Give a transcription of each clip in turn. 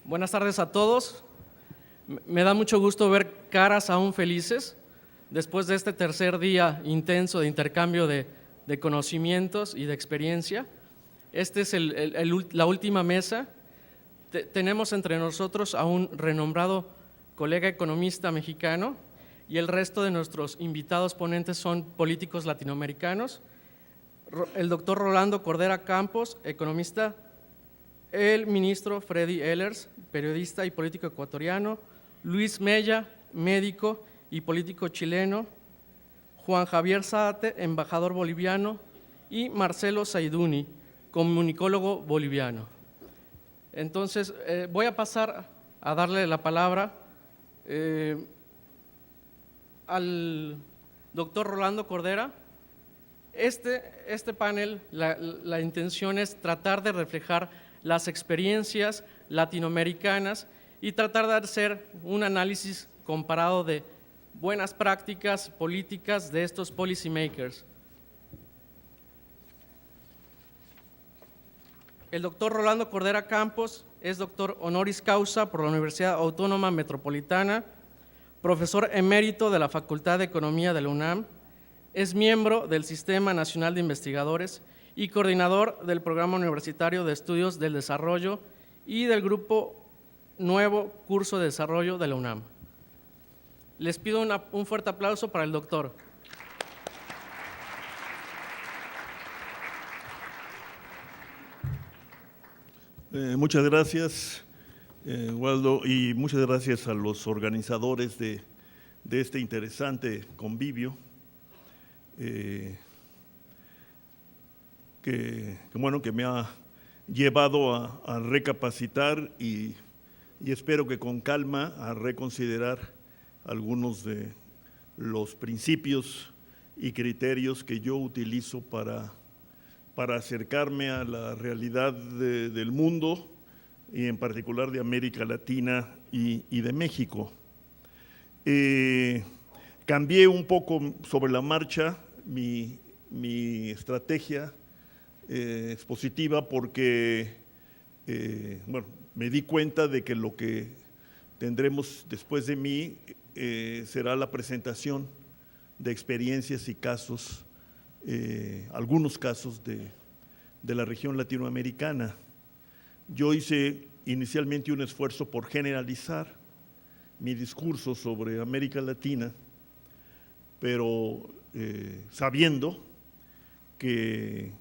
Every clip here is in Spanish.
Buenas tardes a todos. Me da mucho gusto ver caras aún felices después de este tercer día intenso de intercambio de conocimientos y de experiencia. Esta es la última mesa. Tenemos entre nosotros a un renombrado colega economista mexicano y el resto de nuestros invitados ponentes son políticos latinoamericanos. El doctor Rolando Cordera Campos, economista; el ministro Freddy Ehlers, periodista y político ecuatoriano; Luis Mella, médico y político chileno; Juan Javier Zárate, embajador boliviano; y Marcelo Zaiduni, comunicólogo boliviano. Entonces, voy a pasar a darle la palabra al doctor Rolando Cordera. Este panel, la intención es tratar de reflejar las experiencias latinoamericanas y tratar de hacer un análisis comparado de buenas prácticas políticas de estos policy makers. El doctor Rolando Cordera Campos es doctor honoris causa por la Universidad Autónoma Metropolitana, profesor emérito de la Facultad de Economía de la UNAM, es miembro del Sistema Nacional de Investigadores y coordinador del Programa Universitario de Estudios del Desarrollo y del Grupo Nuevo Curso de Desarrollo de la UNAM. Les pido un fuerte aplauso para el doctor. Muchas gracias, Waldo, y muchas gracias a los organizadores de este interesante convivio. Que me ha llevado a recapacitar y espero que con calma a reconsiderar algunos de los principios y criterios que yo utilizo para acercarme a la realidad del mundo y en particular de América Latina y de México. Cambié un poco sobre la marcha mi estrategia expositiva porque me di cuenta de que lo que tendremos después de mí será la presentación de experiencias y casos, algunos casos de la región latinoamericana. Yo hice inicialmente un esfuerzo por generalizar mi discurso sobre América Latina, pero sabiendo que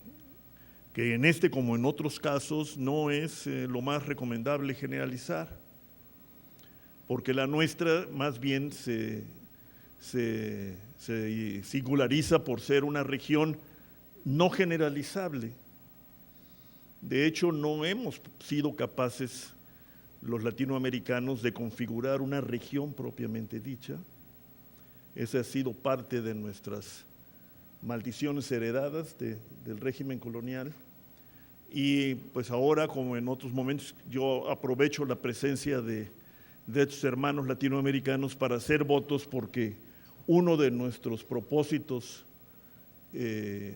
en este como en otros casos no es lo más recomendable generalizar, porque la nuestra más bien se singulariza por ser una región no generalizable. De hecho, no hemos sido capaces los latinoamericanos de configurar una región propiamente dicha. Esa ha sido parte de nuestras maldiciones heredadas del régimen colonial. Y pues ahora, como en otros momentos, yo aprovecho la presencia de estos hermanos latinoamericanos para hacer votos porque uno de nuestros propósitos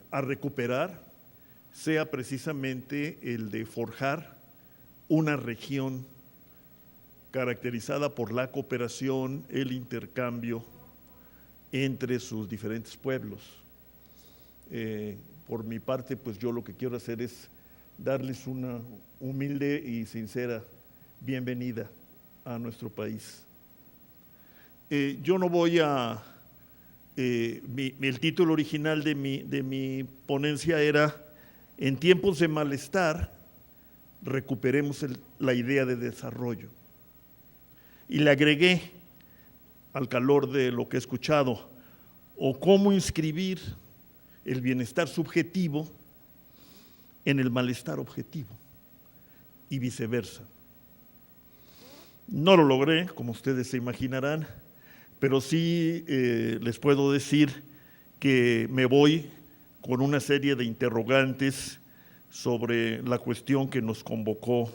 a recuperar sea precisamente el de forjar una región caracterizada por la cooperación, el intercambio entre sus diferentes pueblos. Por mi parte, pues yo lo que quiero hacer es darles una humilde y sincera bienvenida a nuestro país. Yo no voy a… el título original de mi ponencia era En tiempos de malestar, recuperemos la idea de desarrollo. Y le agregué, al calor de lo que he escuchado, o cómo inscribir el bienestar subjetivo en el malestar objetivo y viceversa. No lo logré, como ustedes se imaginarán, pero sí les puedo decir que me voy con una serie de interrogantes sobre la cuestión que nos convocó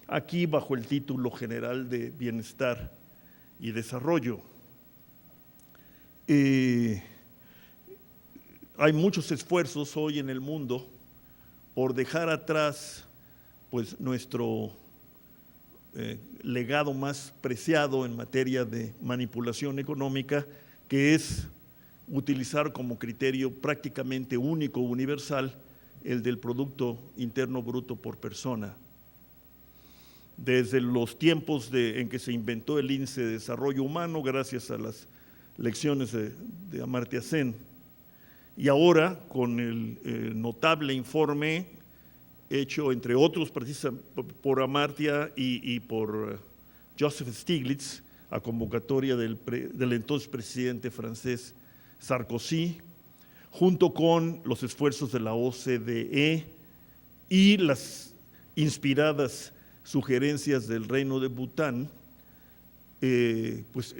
aquí bajo el título general de bienestar y Desarrollo. Hay muchos esfuerzos hoy en el mundo por dejar atrás pues, nuestro legado más preciado en materia de manipulación económica, que es utilizar como criterio prácticamente único, universal, el del Producto Interno Bruto por persona. Desde los tiempos en que se inventó el Índice de Desarrollo Humano, gracias a las lecciones de Amartya Sen, y ahora con el notable informe hecho, entre otros, por Amartya y por Joseph Stiglitz, a convocatoria del entonces presidente francés Sarkozy, junto con los esfuerzos de la OCDE y las inspiradas sugerencias del Reino de Bután, pues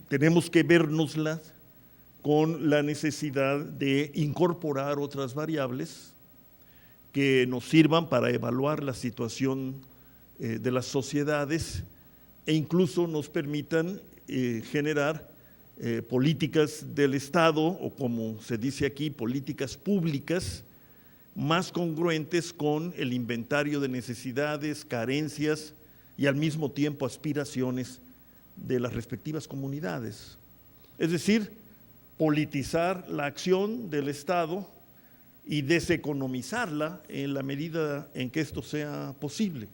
tenemos que vernoslas con la necesidad de incorporar otras variables que nos sirvan para evaluar la situación de las sociedades e incluso nos permitan generar políticas del Estado, o como se dice aquí, políticas públicas más congruentes con el inventario de necesidades, carencias y al mismo tiempo aspiraciones de las respectivas comunidades. Es decir, politizar la acción del Estado y deseconomizarla en la medida en que esto sea posible.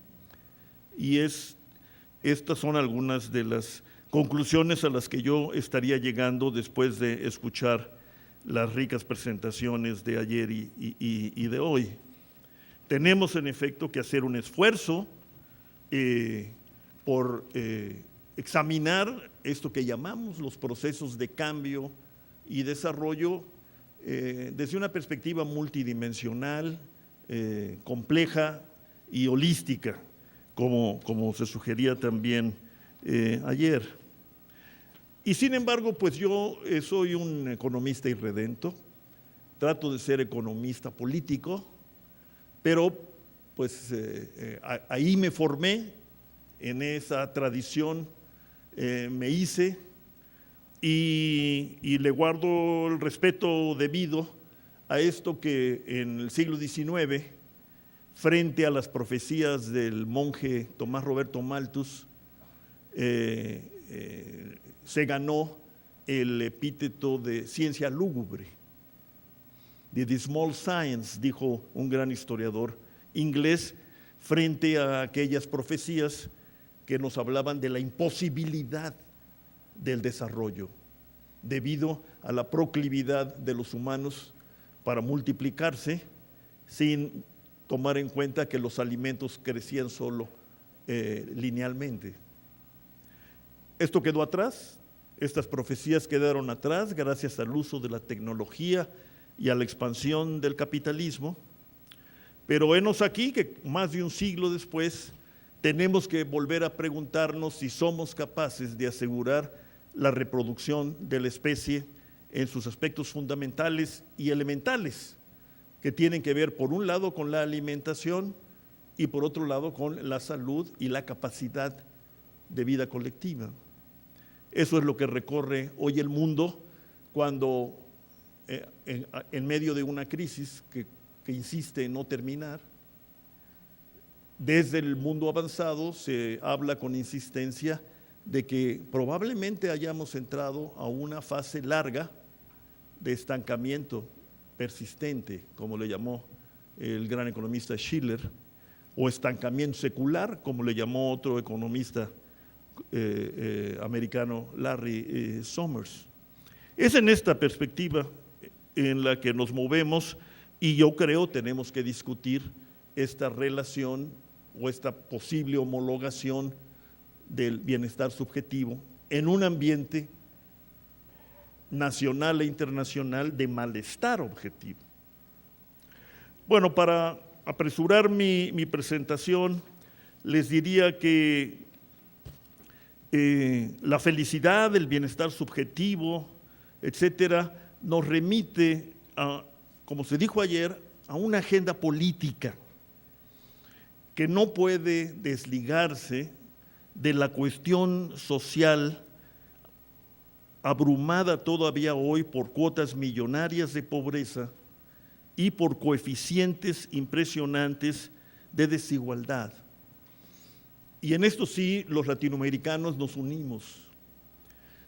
Y estas son algunas de las conclusiones a las que yo estaría llegando después de escuchar las ricas presentaciones de ayer y de hoy. Tenemos en efecto que hacer un esfuerzo por examinar esto que llamamos los procesos de cambio y desarrollo desde una perspectiva multidimensional, compleja y holística, como se sugería también ayer. Y sin embargo, pues yo soy un economista irredento, trato de ser economista político, pero pues ahí me formé, en esa tradición me hice y le guardo el respeto debido a esto que en el siglo XIX, frente a las profecías del monje Tomás Roberto Malthus, se ganó el epíteto de ciencia lúgubre. The small science, dijo un gran historiador inglés, frente a aquellas profecías que nos hablaban de la imposibilidad del desarrollo, debido a la proclividad de los humanos para multiplicarse sin tomar en cuenta que los alimentos crecían solo linealmente. Esto quedó atrás, estas profecías quedaron atrás gracias al uso de la tecnología y a la expansión del capitalismo, pero henos aquí que más de un siglo después tenemos que volver a preguntarnos si somos capaces de asegurar la reproducción de la especie en sus aspectos fundamentales y elementales, que tienen que ver por un lado con la alimentación y por otro lado con la salud y la capacidad de vida colectiva. Eso es lo que recorre hoy el mundo cuando en medio de una crisis que insiste en no terminar, desde el mundo avanzado se habla con insistencia de que probablemente hayamos entrado a una fase larga de estancamiento persistente, como le llamó el gran economista Schiller, o estancamiento secular, como le llamó otro economista americano, Larry Summers. Es en esta perspectiva en la que nos movemos y yo creo tenemos que discutir esta relación o esta posible homologación del bienestar subjetivo en un ambiente nacional e internacional de malestar objetivo. Bueno, para apresurar mi presentación, les diría que la felicidad, el bienestar subjetivo, etcétera, nos remite a, como se dijo ayer, a una agenda política que no puede desligarse de la cuestión social abrumada todavía hoy por cuotas millonarias de pobreza y por coeficientes impresionantes de desigualdad. Y en esto sí, los latinoamericanos nos unimos.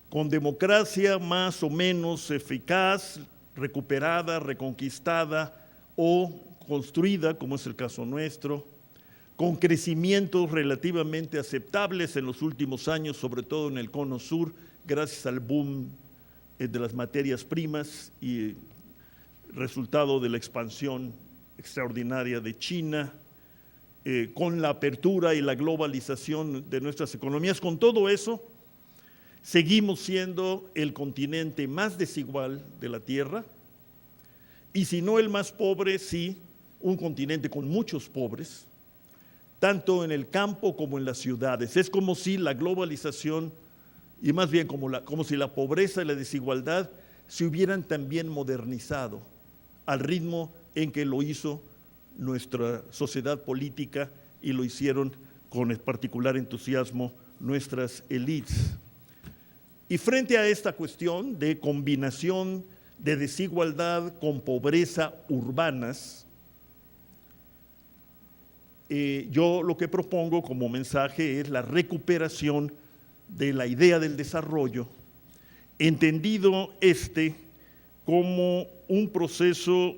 Con democracia más o menos eficaz, recuperada, reconquistada o construida, como es el caso nuestro, con crecimientos relativamente aceptables en los últimos años, sobre todo en el Cono Sur, gracias al boom de las materias primas y resultado de la expansión extraordinaria de China, con la apertura y la globalización de nuestras economías. Con todo eso, seguimos siendo el continente más desigual de la Tierra, y si no el más pobre, sí, un continente con muchos pobres, tanto en el campo como en las ciudades. Es como si la globalización, y más bien como si la pobreza y la desigualdad se hubieran también modernizado al ritmo en que lo hizo nuestra sociedad política y lo hicieron con particular entusiasmo nuestras élites. Y frente a esta cuestión de combinación de desigualdad con pobreza urbanas, yo lo que propongo como mensaje es la recuperación de la idea del desarrollo, entendido como un proceso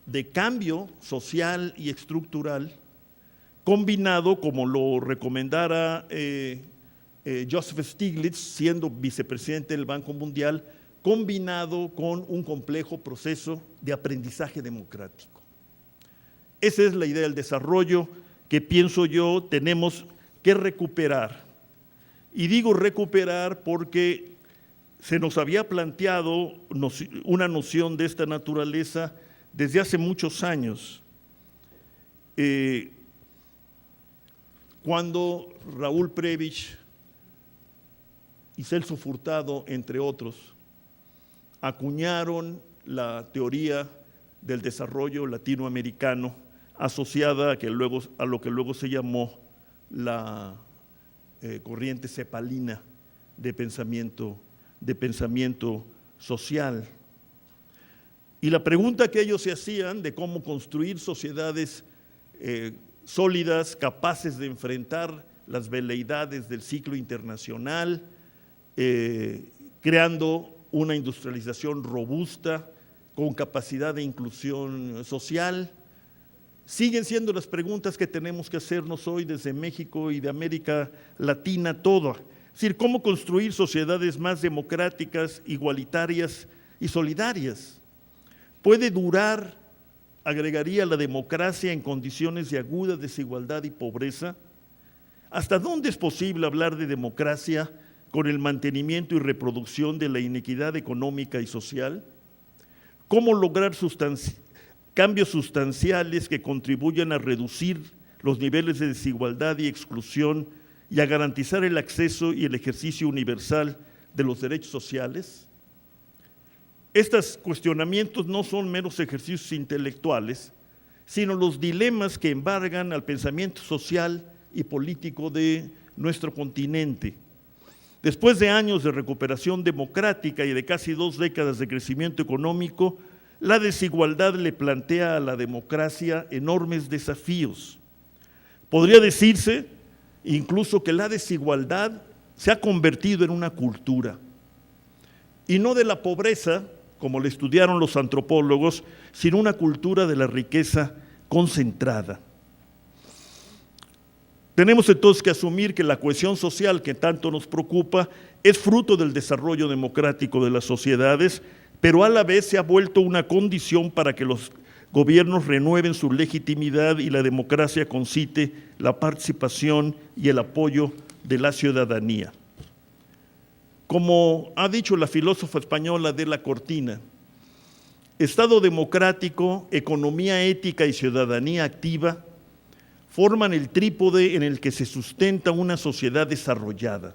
de cambio social y estructural, combinado, como lo recomendara Joseph Stiglitz, siendo vicepresidente del Banco Mundial, combinado con un complejo proceso de aprendizaje democrático. Esa es la idea del desarrollo que pienso yo tenemos que recuperar. Y digo recuperar porque se nos había planteado una noción de esta naturaleza desde hace muchos años. Cuando Raúl Prebisch y Celso Furtado, entre otros, acuñaron la teoría del desarrollo latinoamericano asociada a lo que luego se llamó la corriente cepalina de pensamiento social. Y la pregunta que ellos se hacían de cómo construir sociedades sólidas, capaces de enfrentar las veleidades del ciclo internacional, creando una industrialización robusta, con capacidad de inclusión social, siguen siendo las preguntas que tenemos que hacernos hoy desde México y de América Latina toda. Es decir, cómo construir sociedades más democráticas, igualitarias y solidarias. ¿Puede durar, agregaría, la democracia en condiciones de aguda desigualdad y pobreza? ¿Hasta dónde es posible hablar de democracia con el mantenimiento y reproducción de la inequidad económica y social? ¿Cómo lograr cambios sustanciales que contribuyan a reducir los niveles de desigualdad y exclusión y a garantizar el acceso y el ejercicio universal de los derechos sociales? Estos cuestionamientos no son meros ejercicios intelectuales, sino los dilemas que embargan al pensamiento social y político de nuestro continente. Después de años de recuperación democrática y de casi 2 décadas de crecimiento económico, la desigualdad le plantea a la democracia enormes desafíos. Podría decirse incluso que la desigualdad se ha convertido en una cultura, y no de la pobreza, como le estudiaron los antropólogos, sino una cultura de la riqueza concentrada. Tenemos entonces que asumir que la cohesión social que tanto nos preocupa es fruto del desarrollo democrático de las sociedades, pero a la vez se ha vuelto una condición para que los gobiernos renueven su legitimidad y la democracia concite la participación y el apoyo de la ciudadanía. Como ha dicho la filósofa española Adela Cortina, Estado democrático, economía ética y ciudadanía activa forman el trípode en el que se sustenta una sociedad desarrollada.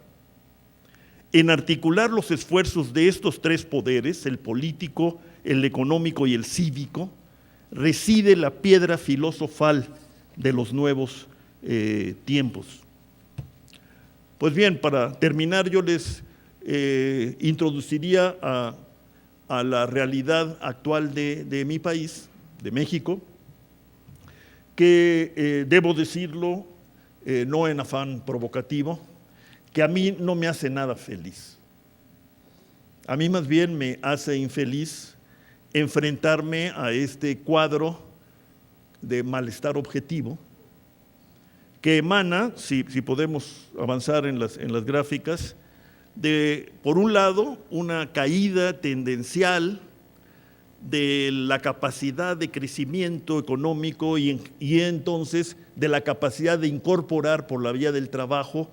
En articular los esfuerzos de estos 3 poderes, el político, el económico y el cívico, reside la piedra filosofal de los nuevos tiempos. Pues bien, para terminar yo les introduciría a la realidad actual de mi país, de México, que debo decirlo, no en afán provocativo, que a mí no me hace nada feliz. A mí más bien me hace infeliz enfrentarme a este cuadro de malestar objetivo que emana, si podemos avanzar en las gráficas, de, por un lado, una caída tendencial de la capacidad de crecimiento económico y entonces de la capacidad de incorporar por la vía del trabajo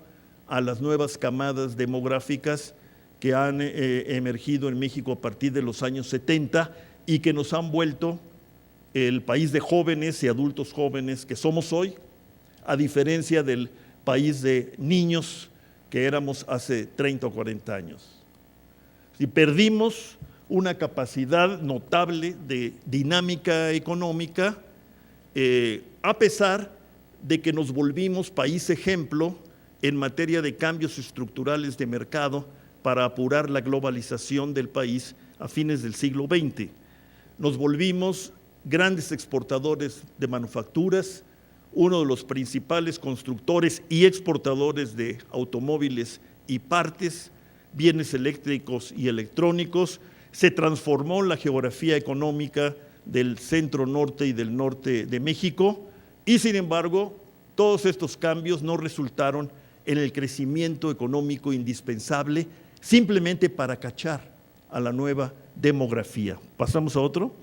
a las nuevas camadas demográficas que han emergido en México a partir de los años 70 y que nos han vuelto el país de jóvenes y adultos jóvenes que somos hoy, a diferencia del país de niños que éramos hace 30 o 40 años. Si perdimos una capacidad notable de dinámica económica, a pesar de que nos volvimos país ejemplo en materia de cambios estructurales de mercado para apurar la globalización del país a fines del siglo XX. Nos volvimos grandes exportadores de manufacturas, uno de los principales constructores y exportadores de automóviles y partes, bienes eléctricos y electrónicos. Se transformó la geografía económica del centro norte y del norte de México y, sin embargo, todos estos cambios no resultaron en el crecimiento económico indispensable simplemente para cachar a la nueva demografía. ¿Pasamos a otro?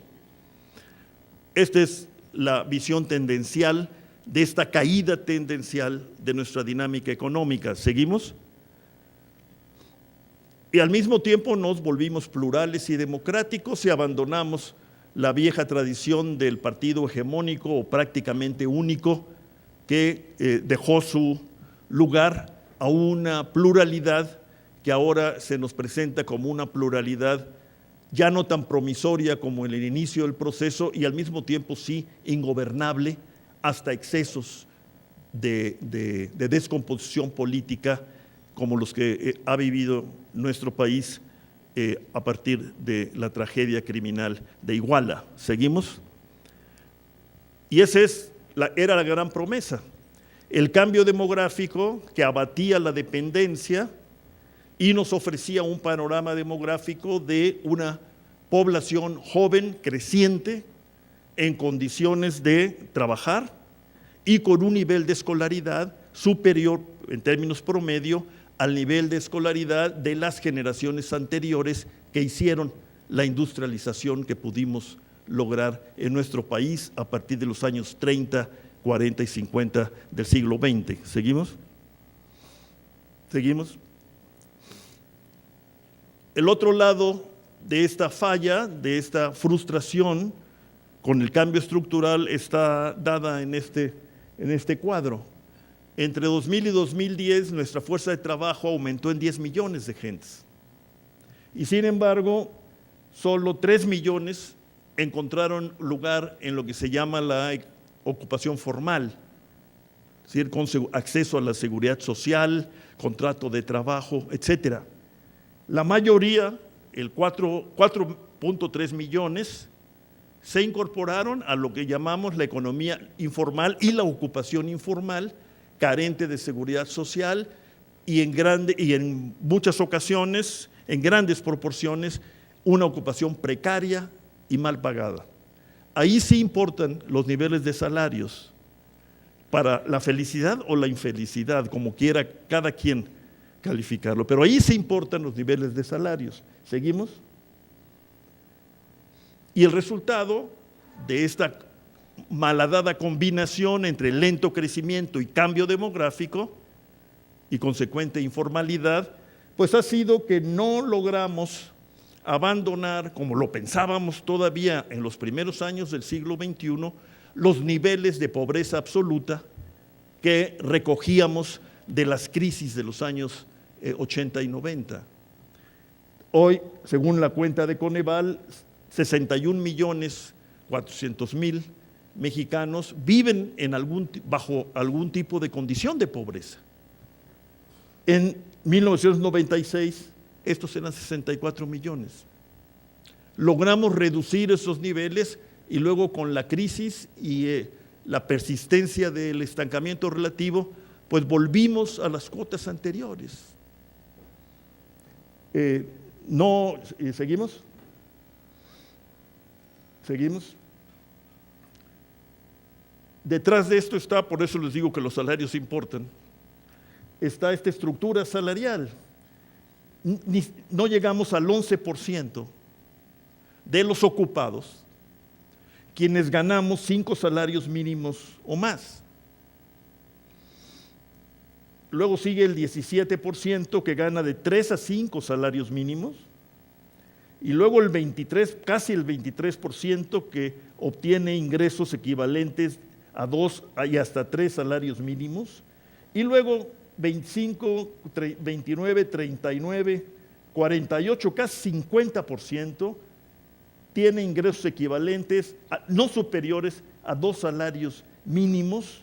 Esta es la visión tendencial de esta caída tendencial de nuestra dinámica económica. ¿Seguimos? Y al mismo tiempo nos volvimos plurales y democráticos y abandonamos la vieja tradición del partido hegemónico o prácticamente único que dejó su lugar a una pluralidad que ahora se nos presenta como una pluralidad ya no tan promisoria como en el inicio del proceso y al mismo tiempo sí ingobernable hasta excesos de descomposición política como los que ha vivido nuestro país a partir de la tragedia criminal de Iguala. ¿Seguimos? Y esa era la gran promesa, el cambio demográfico que abatía la dependencia y nos ofrecía un panorama demográfico de una población joven, creciente, en condiciones de trabajar y con un nivel de escolaridad superior en términos promedio al nivel de escolaridad de las generaciones anteriores que hicieron la industrialización que pudimos lograr en nuestro país a partir de los años 30, 40 y 50 del siglo XX. ¿Seguimos? ¿Seguimos? El otro lado de esta falla, de esta frustración con el cambio estructural está dada en este cuadro. Entre 2000 y 2010 nuestra fuerza de trabajo aumentó en 10 millones de gentes y sin embargo solo 3 millones encontraron lugar en lo que se llama la ocupación formal, es decir, con acceso a la seguridad social, contrato de trabajo, etcétera. La mayoría, el 4.3 millones, se incorporaron a lo que llamamos la economía informal y la ocupación informal, carente de seguridad social y en muchas ocasiones, en grandes proporciones, una ocupación precaria y mal pagada. Ahí sí importan los niveles de salarios para la felicidad o la infelicidad, como quiera cada quien calificarlo, pero ahí sí importan los niveles de salarios. ¿Seguimos? Y el resultado de esta malhadada combinación entre lento crecimiento y cambio demográfico y consecuente informalidad, pues ha sido que no logramos abandonar, como lo pensábamos todavía en los primeros años del siglo XXI, los niveles de pobreza absoluta que recogíamos de las crisis de los años 80 y 90. Hoy, según la cuenta de Coneval, 61.400.000 mexicanos viven bajo algún tipo de condición de pobreza. En 1996, estos eran 64 millones. Logramos reducir esos niveles y luego con la crisis y la persistencia del estancamiento relativo, pues volvimos a las cuotas anteriores. ¿Seguimos? ¿Seguimos? Detrás de esto está, por eso les digo que los salarios importan, está esta estructura salarial. No llegamos al 11% de los ocupados quienes ganamos 5 salarios mínimos o más. Luego sigue el 17% que gana de 3 a 5 salarios mínimos, y luego el 23, casi el 23% que obtiene ingresos equivalentes a 2 y hasta 3 salarios mínimos, y luego 25, 29, 39, 48, casi 50% tiene ingresos equivalentes, no superiores a 2 salarios mínimos,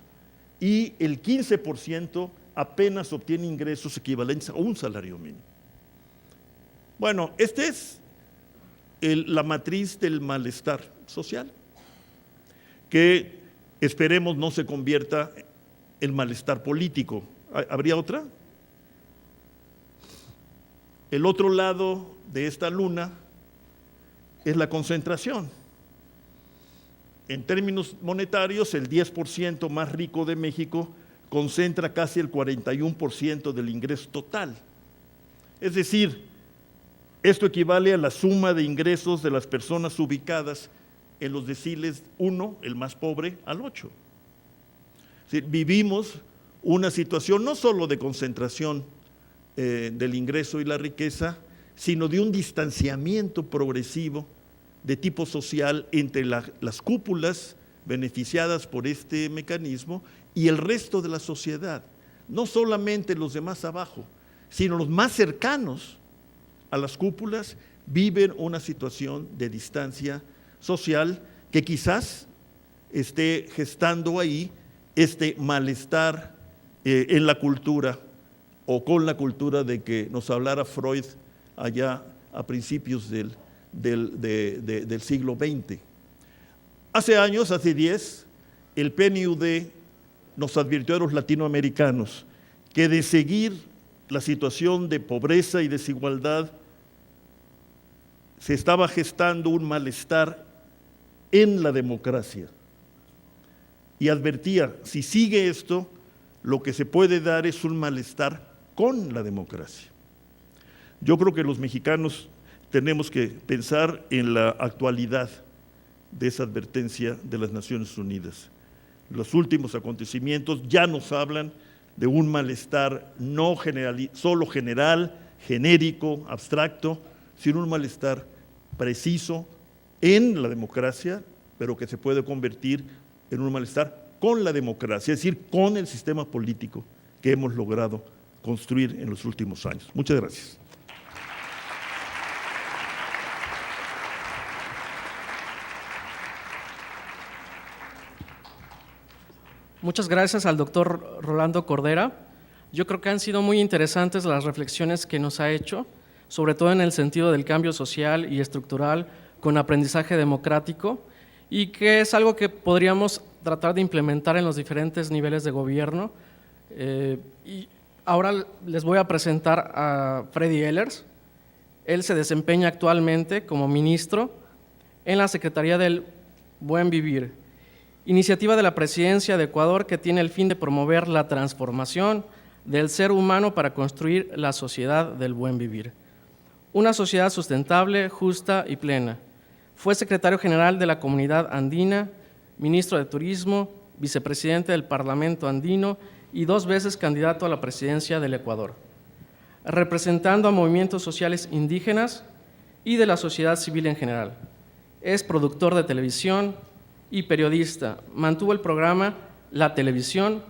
y el 15% apenas obtiene ingresos equivalentes a 1 salario mínimo. Bueno, esta es la matriz del malestar social, que esperemos no se convierta en malestar político. ¿Habría otra? El otro lado de esta luna es la concentración. En términos monetarios, el 10% más rico de México concentra casi el 41% del ingreso total. Es decir, esto equivale a la suma de ingresos de las personas ubicadas en los deciles 1, el más pobre, al 8. Es decir, vivimos una situación no solo de concentración del ingreso y la riqueza, sino de un distanciamiento progresivo de tipo social entre las cúpulas beneficiadas por este mecanismo y el resto de la sociedad. No solamente los de más abajo, sino los más cercanos a las cúpulas viven una situación de distancia social que quizás esté gestando ahí este malestar en la cultura, o con la cultura de que nos hablara Freud allá a principios del siglo XX. Hace años, hace 10, el PNUD nos advirtió a los latinoamericanos que de seguir la situación de pobreza y desigualdad se estaba gestando un malestar en la democracia. Y advertía, si sigue esto, lo que se puede dar es un malestar con la democracia. Yo creo que los mexicanos tenemos que pensar en la actualidad de esa advertencia de las Naciones Unidas. Los últimos acontecimientos ya nos hablan de un malestar no solo general, genérico, abstracto, sino un malestar preciso en la democracia, pero que se puede convertir en un malestar con la democracia, es decir, con el sistema político que hemos logrado construir en los últimos años. Muchas gracias. Muchas gracias al doctor Rolando Cordera. Yo creo que han sido muy interesantes las reflexiones que nos ha hecho, sobre todo en el sentido del cambio social y estructural con aprendizaje democrático, y que es algo que podríamos tratar de implementar en los diferentes niveles de gobierno. Y ahora les voy a presentar a Freddy Ehlers. Él se desempeña actualmente como ministro en la Secretaría del Buen Vivir, iniciativa de la Presidencia de Ecuador que tiene el fin de promover la transformación del ser humano para construir la sociedad del buen vivir. Una sociedad sustentable, justa y plena. Fue secretario general de la Comunidad Andina, ministro de Turismo, vicepresidente del Parlamento Andino y 2 veces candidato a la presidencia del Ecuador, representando a movimientos sociales indígenas y de la sociedad civil en general. Es productor de televisión y periodista. Mantuvo el programa La Televisión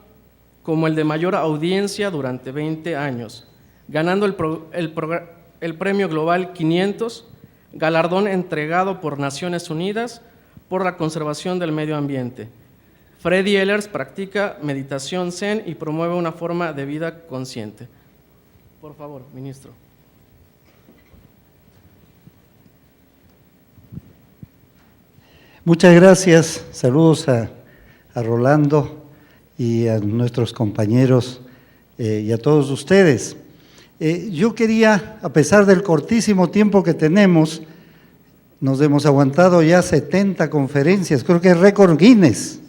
como el de mayor audiencia durante 20 años, ganando el Premio Global 500, galardón entregado por Naciones Unidas por la conservación del medio ambiente. Freddy Ehlers practica meditación zen y promueve una forma de vida consciente. Por favor, ministro. Muchas gracias. Saludos a Rolando y a nuestros compañeros y a todos ustedes. Yo quería, a pesar del cortísimo tiempo que tenemos, nos hemos aguantado ya 70 conferencias, creo que es récord Guinness.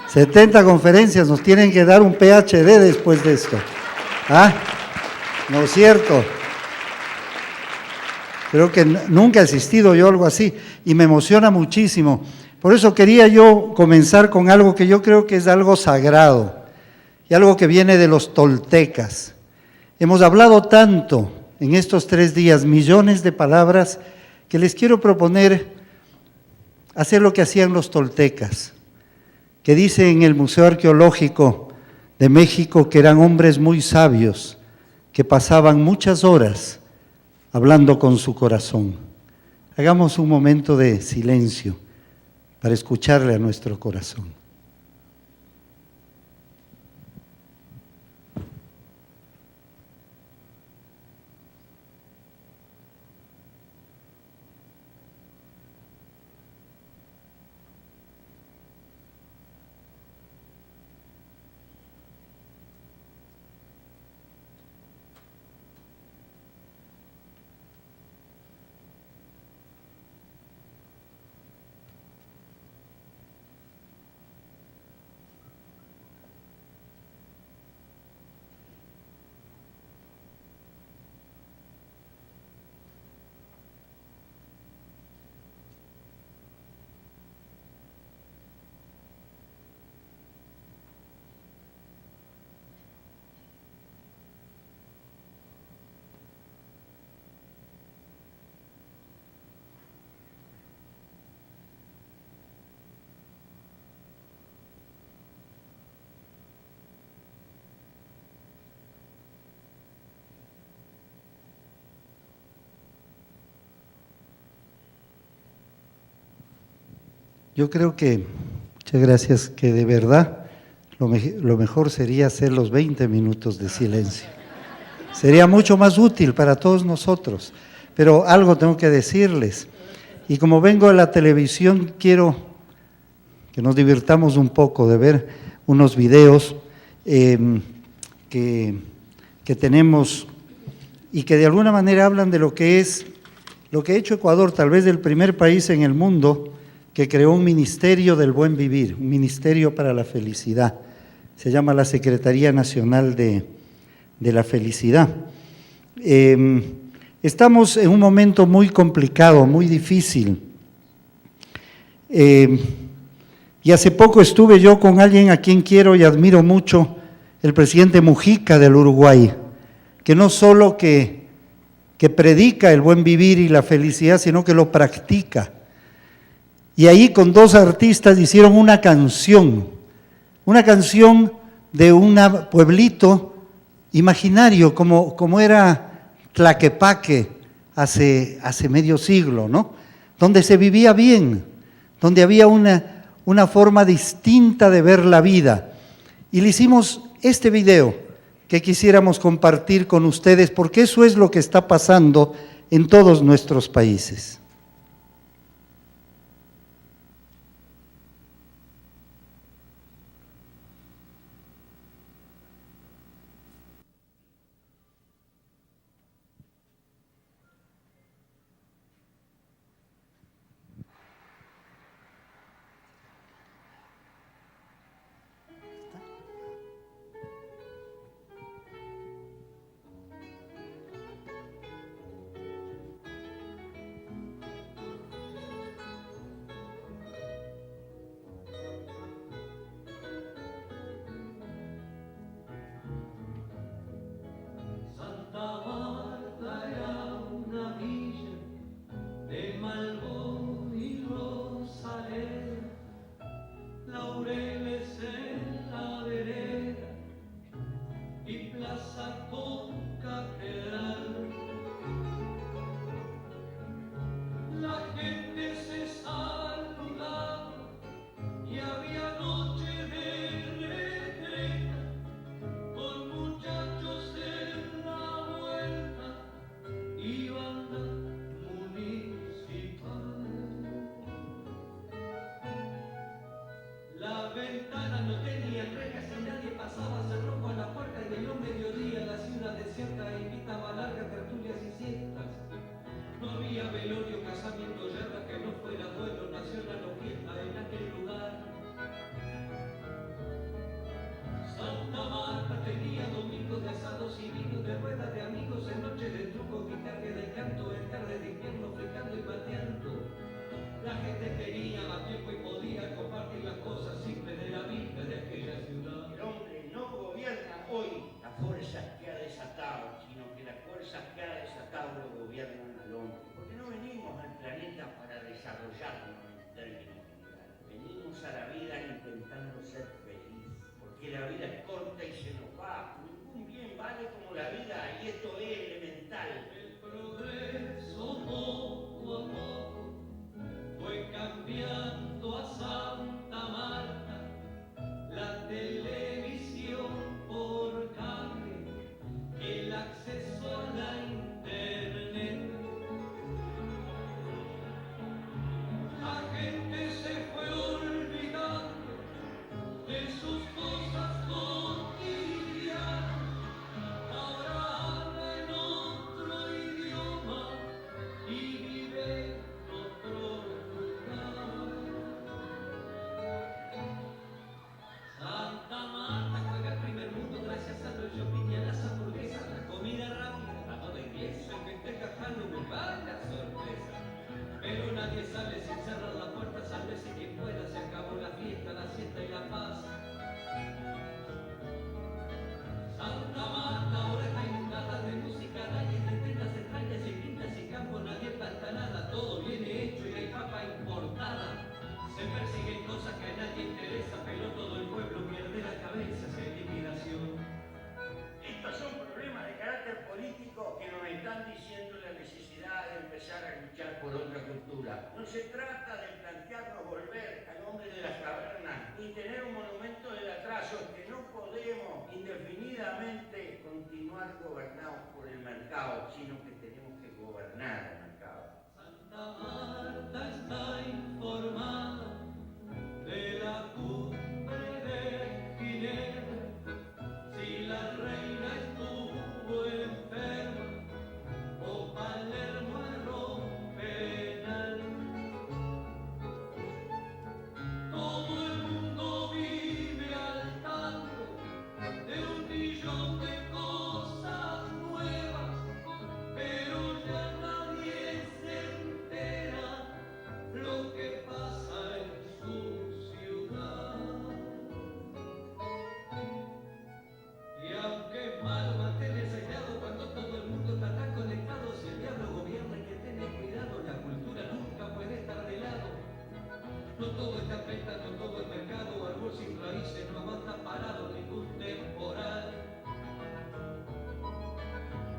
70 conferencias, nos tienen que dar un PhD después de esto. ¿Ah? ¿No es cierto? Creo que nunca he asistido yo a algo así y me emociona muchísimo. Por eso quería yo comenzar con algo que yo creo que es algo sagrado y algo que viene de los toltecas. Hemos hablado tanto en estos 3 días, millones de palabras, que les quiero proponer hacer lo que hacían los toltecas, que dice en el Museo Arqueológico de México que eran hombres muy sabios, que pasaban muchas horas hablando con su corazón. Hagamos un momento de silencio para escucharle a nuestro corazón. Yo creo que, muchas gracias, que de verdad lo mejor sería hacer los 20 minutos de silencio. Sería mucho más útil para todos nosotros, pero algo tengo que decirles. Y como vengo de la televisión, quiero que nos divirtamos un poco de ver unos videos que tenemos y que de alguna manera hablan de lo que ha hecho Ecuador, tal vez el primer país en el mundo que creó un ministerio del buen vivir, un ministerio para la felicidad. Se llama la Secretaría Nacional de la Felicidad. Estamos en un momento muy complicado, muy difícil. Y hace poco estuve yo con alguien a quien quiero y admiro mucho, el presidente Mujica del Uruguay, que no solo que predica el buen vivir y la felicidad, sino que lo practica. Y ahí con 2 artistas hicieron una canción de un pueblito imaginario, como era Tlaquepaque hace medio siglo, ¿no? Donde se vivía bien, donde había una forma distinta de ver la vida. Y le hicimos este video que quisiéramos compartir con ustedes, porque eso es lo que está pasando en todos nuestros países. luchar por otra cultura. No se trata de plantearnos volver al hombre de las cavernas ni tener un monumento del atraso, que no podemos indefinidamente continuar gobernados por el mercado, sino que tenemos que gobernar el mercado. Santa Marta está informada de la cumbre de Ginebra. Si la reina estuvo enferma o Palermo erró penal, todo el mundo vive al tanto de 1.000.000 de cosas nuevas, pero ya nadie se entera lo que pasa en su ciudad. Y aunque es malo mantenerse aislado cuando todo el mundo está tan conectado, si el diablo gobierna hay que tener cuidado, la cultura nunca puede estar de lado. No todo está en venta, no todo el mercado, árbol sin raíces, no aguanta parado ningún temporal.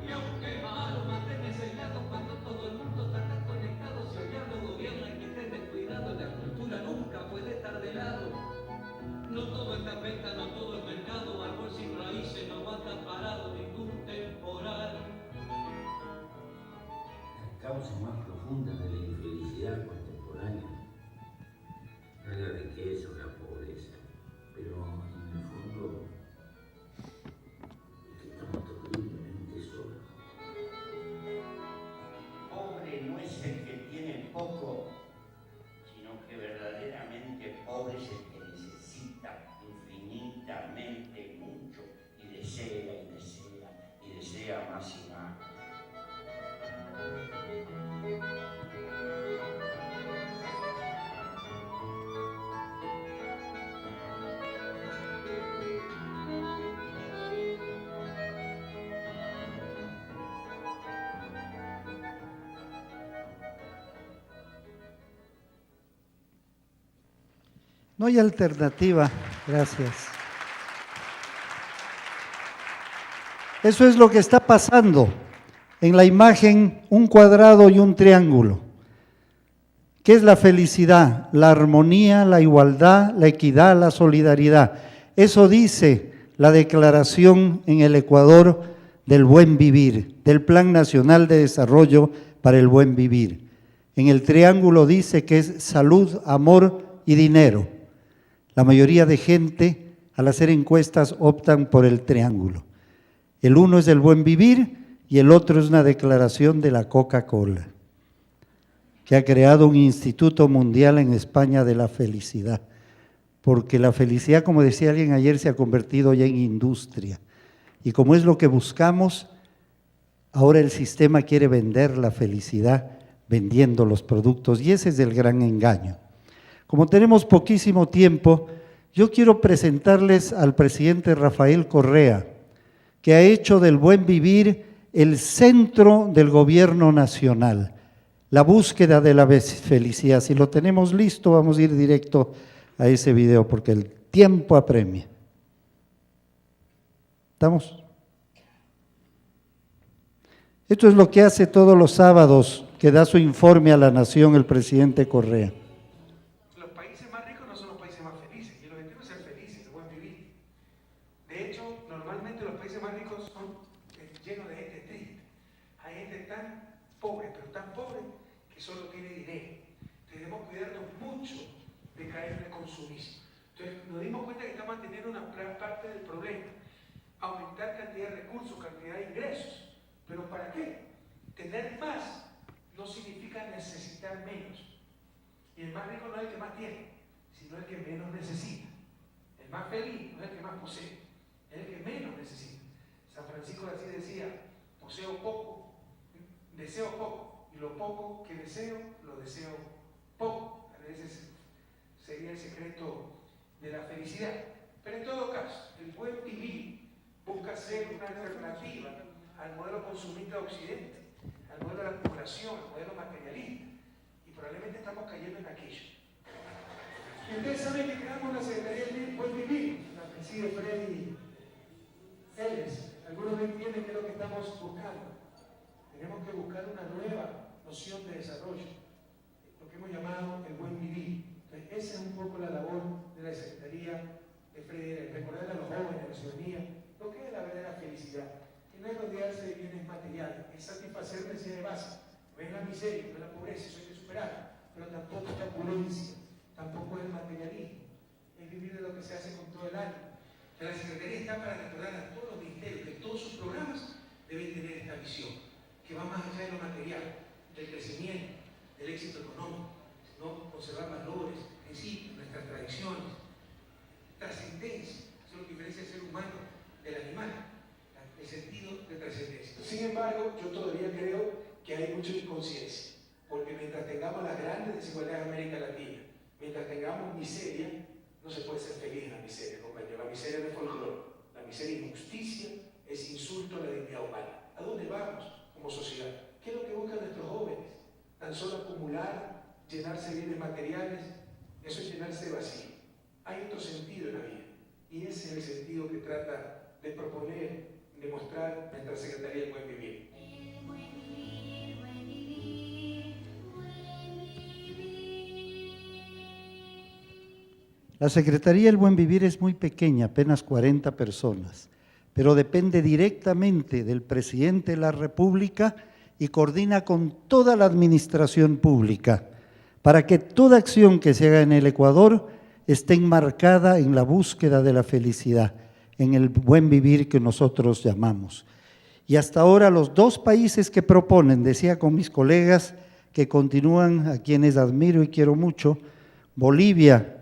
Y aunque es malo mantenerse aislado cuando todo el mundo está tan conectado, si el diablo gobierna hay que tener cuidado, la cultura nunca puede estar de lado. No todo está en venta, no todo el mercado, árbol sin raíces, no aguanta parado ningún temporal. La causa más profunda de la infelicidad contemporánea no es la riqueza o la pobreza, pero en el fondo es que estamos terriblemente solos. Pobre no es el que tiene poco, sino que verdaderamente pobre es el que necesita infinitamente mucho y desea y desea y desea más y más. No hay alternativa, gracias. Eso es lo que está pasando en la imagen, un cuadrado y un triángulo. ¿Qué es la felicidad? La armonía, la igualdad, la equidad, la solidaridad. Eso dice la declaración en el Ecuador del buen vivir, del Plan Nacional de Desarrollo para el Buen Vivir. En el triángulo dice que es salud, amor y dinero. La mayoría de gente, al hacer encuestas, optan por el triángulo. El uno es el buen vivir y el otro es una declaración de la Coca-Cola, que ha creado un Instituto Mundial en España de la Felicidad, porque la felicidad, como decía alguien ayer, se ha convertido ya en industria. Y como es lo que buscamos, ahora el sistema quiere vender la felicidad vendiendo los productos, y ese es el gran engaño. Como tenemos poquísimo tiempo, yo quiero presentarles al presidente Rafael Correa, que ha hecho del buen vivir el centro del gobierno nacional, la búsqueda de la felicidad. Si lo tenemos listo, vamos a ir directo a ese video, porque el tiempo apremia. ¿Estamos? Esto es lo que hace todos los sábados, que da su informe a la nación el presidente Correa. Los países más ricos no son los países más felices, y el objetivo es ser felices, el buen vivir. De hecho, normalmente los países más ricos son llenos de gente triste. Hay gente tan pobre, pero tan pobre, que solo tiene dinero. Entonces debemos cuidarnos mucho de caer en el consumismo. Entonces nos dimos cuenta que estamos teniendo una parte del problema. Aumentar cantidad de recursos, cantidad de ingresos. ¿Pero para qué? Tener más no significa necesitar menos. Y el más rico no es el que más tiene, sino el que menos necesita. El más feliz no es el que más posee, es el que menos necesita. San Francisco de Asís decía, poseo poco, deseo poco, y lo poco que deseo, lo deseo poco. A veces sería el secreto de la felicidad. Pero en todo caso, el buen vivir busca ser una alternativa al modelo consumista de Occidente, al modelo de la acumulación, al modelo materialista. Y probablemente estamos cayendo en aquello. Y ustedes saben que creamos la Secretaría del Buen Vivir, la preside Freddy Vélez. Algunos no entienden qué es lo que estamos buscando. Tenemos que buscar una nueva noción de desarrollo, lo que hemos llamado el buen vivir. Entonces, esa es un poco la labor de la Secretaría de Frederick, recordar a los jóvenes, a la ciudadanía, lo que es la verdadera felicidad, que no es rodearse de bienes materiales, es satisfacer necesidades básicas. No es la miseria, no es la pobreza, eso hay que superarlo, pero tampoco es la opulencia, tampoco es el materialismo, es vivir de lo que se hace con todo el ánimo. La Secretaría está para recordar a todos los ministerios que todos sus programas deben tener esta visión, que va más allá de lo material, del crecimiento, del éxito económico, ¿no? Conservar valores, principios, nuestras tradiciones, trascendencia, eso es lo que diferencia el ser humano del animal, el sentido de trascendencia. Sin embargo, yo todavía creo que hay mucha inconsciencia, porque mientras tengamos las grandes desigualdades de América Latina, mientras tengamos miseria, no se puede ser feliz en la miseria, compañero. La miseria no es folclore, la miseria es injusticia, es insulto a la dignidad humana. ¿A dónde vamos como sociedad? ¿Qué es lo que buscan nuestros jóvenes? Tan solo acumular, llenarse de bienes materiales, eso es llenarse de vacío. Hay otro sentido en la vida, y ese es el sentido que trata de proponer, de mostrar nuestra Secretaría del Buen Vivir. La Secretaría del Buen Vivir es muy pequeña, apenas 40 personas, pero depende directamente del presidente de la República y coordina con toda la administración pública para que toda acción que se haga en el Ecuador esté enmarcada en la búsqueda de la felicidad, en el buen vivir que nosotros llamamos. Y hasta ahora los dos países que proponen, decía con mis colegas que continúan, a quienes admiro y quiero mucho, Bolivia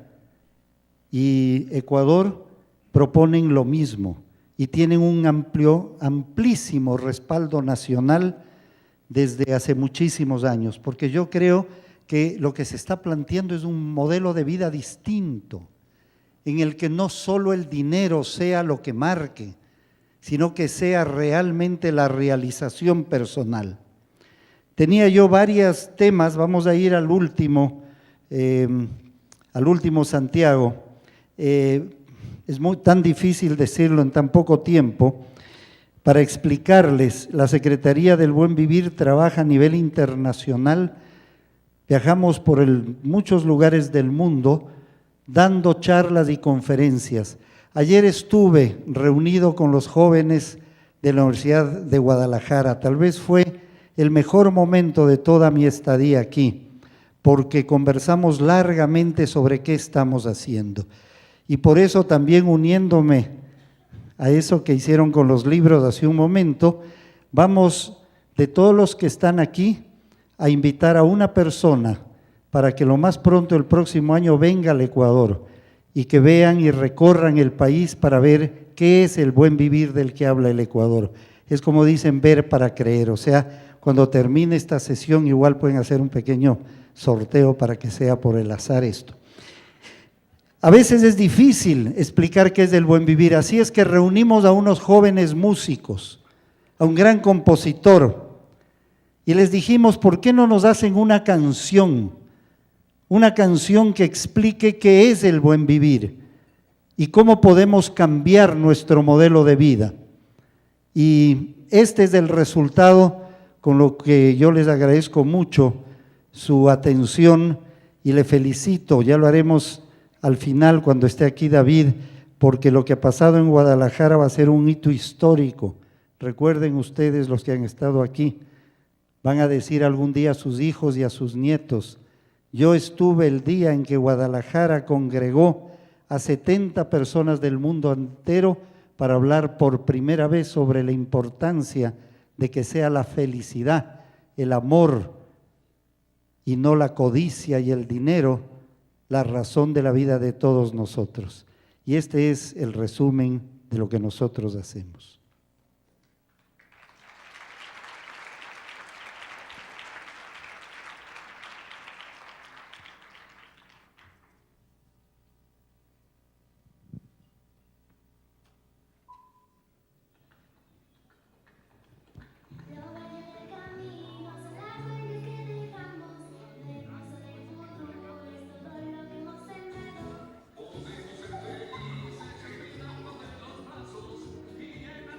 y Ecuador, proponen lo mismo y tienen un amplísimo respaldo nacional desde hace muchísimos años, porque yo creo que lo que se está planteando es un modelo de vida distinto, en el que no solo el dinero sea lo que marque, sino que sea realmente la realización personal. Tenía yo varios temas, vamos a ir al último Santiago. Es tan difícil decirlo en tan poco tiempo. Para explicarles, la Secretaría del Buen Vivir trabaja a nivel internacional, viajamos por muchos lugares del mundo dando charlas y conferencias. Ayer estuve reunido con los jóvenes de la Universidad de Guadalajara, tal vez fue el mejor momento de toda mi estadía aquí, porque conversamos largamente sobre qué estamos haciendo. Y por eso también uniéndome a eso que hicieron con los libros hace un momento, vamos de todos los que están aquí a invitar a una persona para que lo más pronto el próximo año venga al Ecuador y que vean y recorran el país para ver qué es el buen vivir del que habla el Ecuador. Es como dicen, ver para creer, o sea, cuando termine esta sesión igual pueden hacer un pequeño sorteo para que sea por el azar esto. A veces es difícil explicar qué es el buen vivir, así es que reunimos a unos jóvenes músicos, a un gran compositor, y les dijimos, ¿por qué no nos hacen una canción que explique qué es el buen vivir y cómo podemos cambiar nuestro modelo de vida? Y este es el resultado, con lo que yo les agradezco mucho su atención y le felicito, ya lo haremos al final cuando esté aquí David, porque lo que ha pasado en Guadalajara va a ser un hito histórico. Recuerden ustedes, los que han estado aquí, van a decir algún día a sus hijos y a sus nietos, yo estuve el día en que Guadalajara congregó a 70 personas del mundo entero para hablar por primera vez sobre la importancia de que sea la felicidad, el amor y no la codicia y el dinero la razón de la vida de todos nosotros. Y este es el resumen de lo que nosotros hacemos. Podemos ser felices, gritando de los brazos y llenar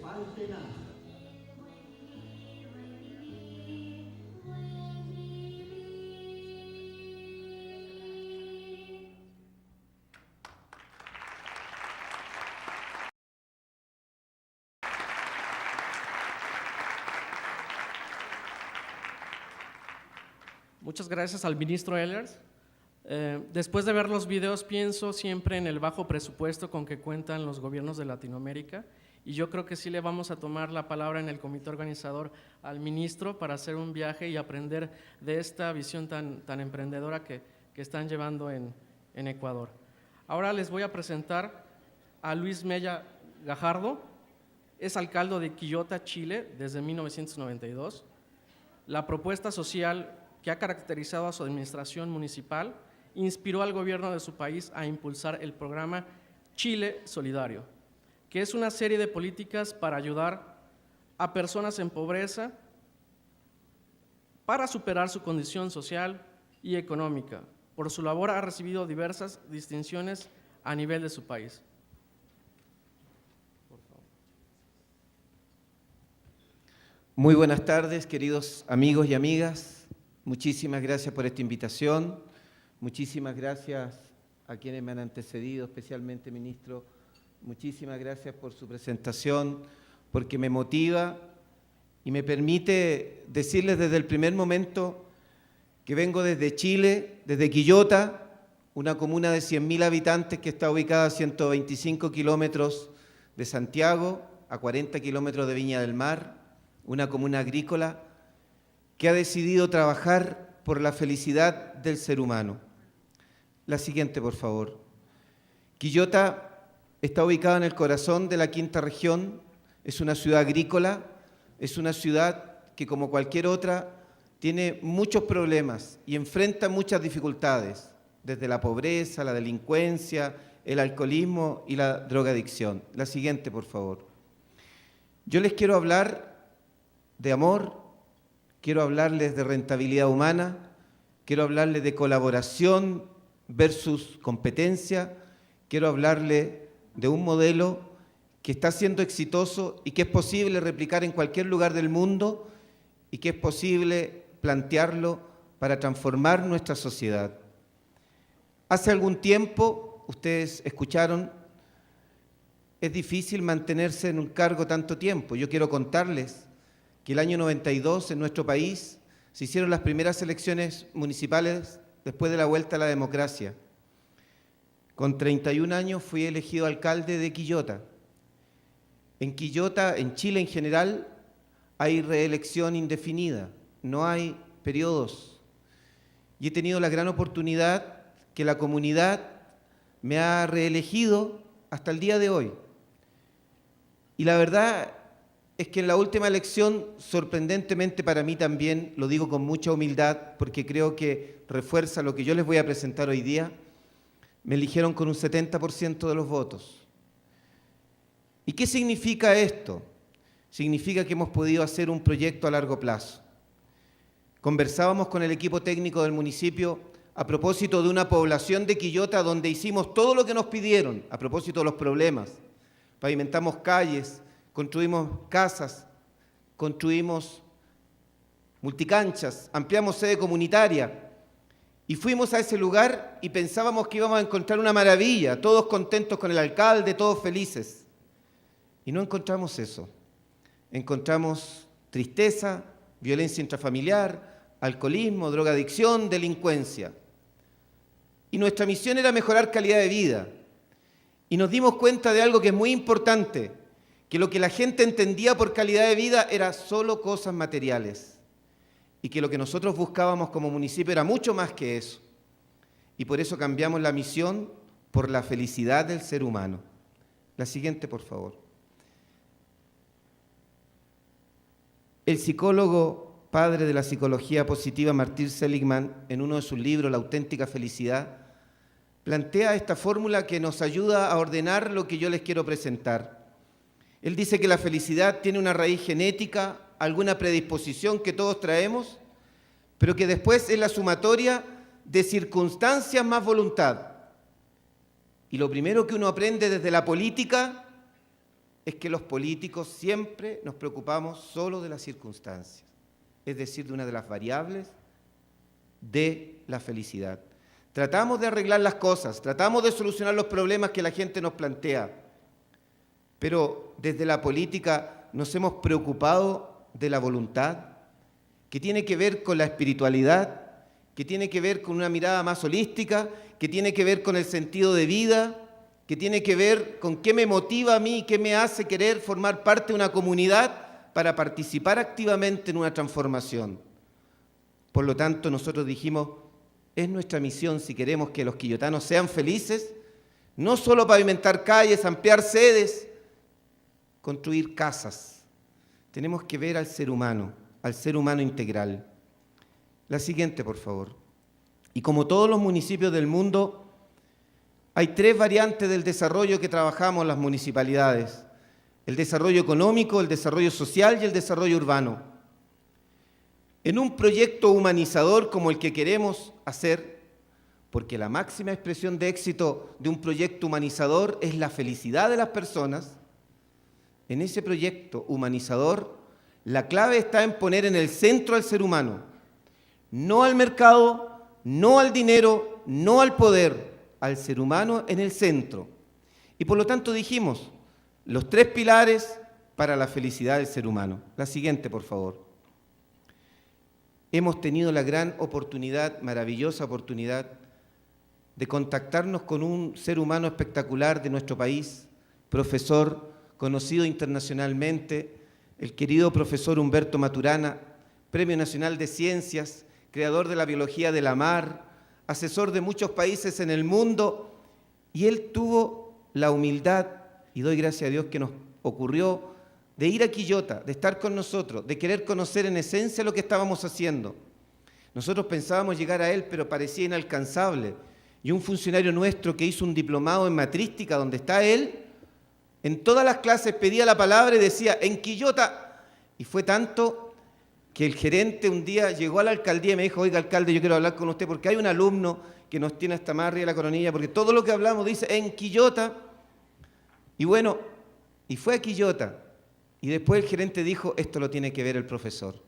falte nada. Muchas gracias al ministro Ehlers. Después de ver los videos pienso siempre en el bajo presupuesto con que cuentan los gobiernos de Latinoamérica y yo creo que sí le vamos a tomar la palabra en el comité organizador al ministro para hacer un viaje y aprender de esta visión tan emprendedora que están llevando en Ecuador. Ahora les voy a presentar a Luis Mella Gajardo, es alcalde de Quillota, Chile, desde 1992. La propuesta social que ha caracterizado a su administración municipal inspiró al gobierno de su país a impulsar el programa Chile Solidario, que es una serie de políticas para ayudar a personas en pobreza para superar su condición social y económica. Por su labor ha recibido diversas distinciones a nivel de su país. Muy buenas tardes, queridos amigos y amigas. Muchísimas gracias por esta invitación. Muchísimas gracias a quienes me han antecedido, especialmente, ministro. Muchísimas gracias por su presentación, porque me motiva y me permite decirles desde el primer momento que vengo desde Chile, desde Quillota, una comuna de 100.000 habitantes que está ubicada a 125 kilómetros de Santiago, a 40 kilómetros de Viña del Mar, una comuna agrícola que ha decidido trabajar por la felicidad del ser humano. La siguiente, por favor. Quillota está ubicada en el corazón de la quinta región, es una ciudad agrícola, es una ciudad que, como cualquier otra, tiene muchos problemas y enfrenta muchas dificultades, desde la pobreza, la delincuencia, el alcoholismo y la drogadicción. La siguiente, por favor. Yo les quiero hablar de amor, quiero hablarles de rentabilidad humana, quiero hablarles de colaboración versus competencia, quiero hablarles de un modelo que está siendo exitoso y que es posible replicar en cualquier lugar del mundo y que es posible plantearlo para transformar nuestra sociedad. Hace algún tiempo, ustedes escucharon, es difícil mantenerse en un cargo tanto tiempo. Yo quiero contarles que el año 92 en nuestro país se hicieron las primeras elecciones municipales después de la vuelta a la democracia. Con 31 años fui elegido alcalde de Quillota. En Quillota, en Chile en general, hay reelección indefinida, no hay periodos. Y he tenido la gran oportunidad que la comunidad me ha reelegido hasta el día de hoy. Y la verdad es que en la última elección, sorprendentemente para mí también, lo digo con mucha humildad, porque creo que refuerza lo que yo les voy a presentar hoy día, me eligieron con un 70% de los votos. ¿Y qué significa esto? Significa que hemos podido hacer un proyecto a largo plazo. Conversábamos con el equipo técnico del municipio a propósito de una población de Quillota donde hicimos todo lo que nos pidieron, a propósito de los problemas. Pavimentamos calles, construimos casas, construimos multicanchas, ampliamos sede comunitaria y fuimos a ese lugar y pensábamos que íbamos a encontrar una maravilla, todos contentos con el alcalde, todos felices. Y no encontramos eso. Encontramos tristeza, violencia intrafamiliar, alcoholismo, drogadicción, delincuencia. Y nuestra misión era mejorar calidad de vida. Y nos dimos cuenta de algo que es muy importante, que lo que la gente entendía por calidad de vida era solo cosas materiales y que lo que nosotros buscábamos como municipio era mucho más que eso. Y por eso cambiamos la misión por la felicidad del ser humano. La siguiente, por favor. El psicólogo, padre de la psicología positiva, Martin Seligman, en uno de sus libros, La auténtica felicidad, plantea esta fórmula que nos ayuda a ordenar lo que yo les quiero presentar. Él dice que la felicidad tiene una raíz genética, alguna predisposición que todos traemos, pero que después es la sumatoria de circunstancias más voluntad. Y lo primero que uno aprende desde la política es que los políticos siempre nos preocupamos solo de las circunstancias, es decir, de una de las variables de la felicidad. Tratamos de arreglar las cosas, tratamos de solucionar los problemas que la gente nos plantea, pero desde la política nos hemos preocupado de la voluntad, que tiene que ver con la espiritualidad, que tiene que ver con una mirada más holística, que tiene que ver con el sentido de vida, que tiene que ver con qué me motiva a mí, qué me hace querer formar parte de una comunidad para participar activamente en una transformación. Por lo tanto, nosotros dijimos, es nuestra misión, si queremos que los quillotanos sean felices, no solo pavimentar calles, ampliar sedes, construir casas. Tenemos que ver al ser humano integral. La siguiente, por favor. Y como todos los municipios del mundo, hay 3 variantes del desarrollo que trabajamos las municipalidades: el desarrollo económico, el desarrollo social y el desarrollo urbano. En un proyecto humanizador como el que queremos hacer, porque la máxima expresión de éxito de un proyecto humanizador es la felicidad de las personas, en ese proyecto humanizador la clave está en poner en el centro al ser humano, no al mercado, no al dinero, no al poder, al ser humano en el centro. Y por lo tanto dijimos, los 3 pilares para la felicidad del ser humano. La siguiente, por favor. Hemos tenido la gran oportunidad, maravillosa oportunidad, de contactarnos con un ser humano espectacular de nuestro país, profesor, conocido internacionalmente, el querido profesor Humberto Maturana, Premio Nacional de Ciencias, creador de la biología de la mar, asesor de muchos países en el mundo, y él tuvo la humildad, y doy gracias a Dios que nos ocurrió, de ir a Quillota, de estar con nosotros, de querer conocer en esencia lo que estábamos haciendo. Nosotros pensábamos llegar a él, pero parecía inalcanzable. Y un funcionario nuestro que hizo un diplomado en matrística, donde está él, en todas las clases pedía la palabra y decía, en Quillota. Y fue tanto que el gerente un día llegó a la alcaldía y me dijo, oiga, alcalde, yo quiero hablar con usted porque hay un alumno que nos tiene hasta más arriba de la coronilla, porque todo lo que hablamos dice en Quillota. Y bueno, y fue a Quillota. Y después el gerente dijo, esto lo tiene que ver el profesor.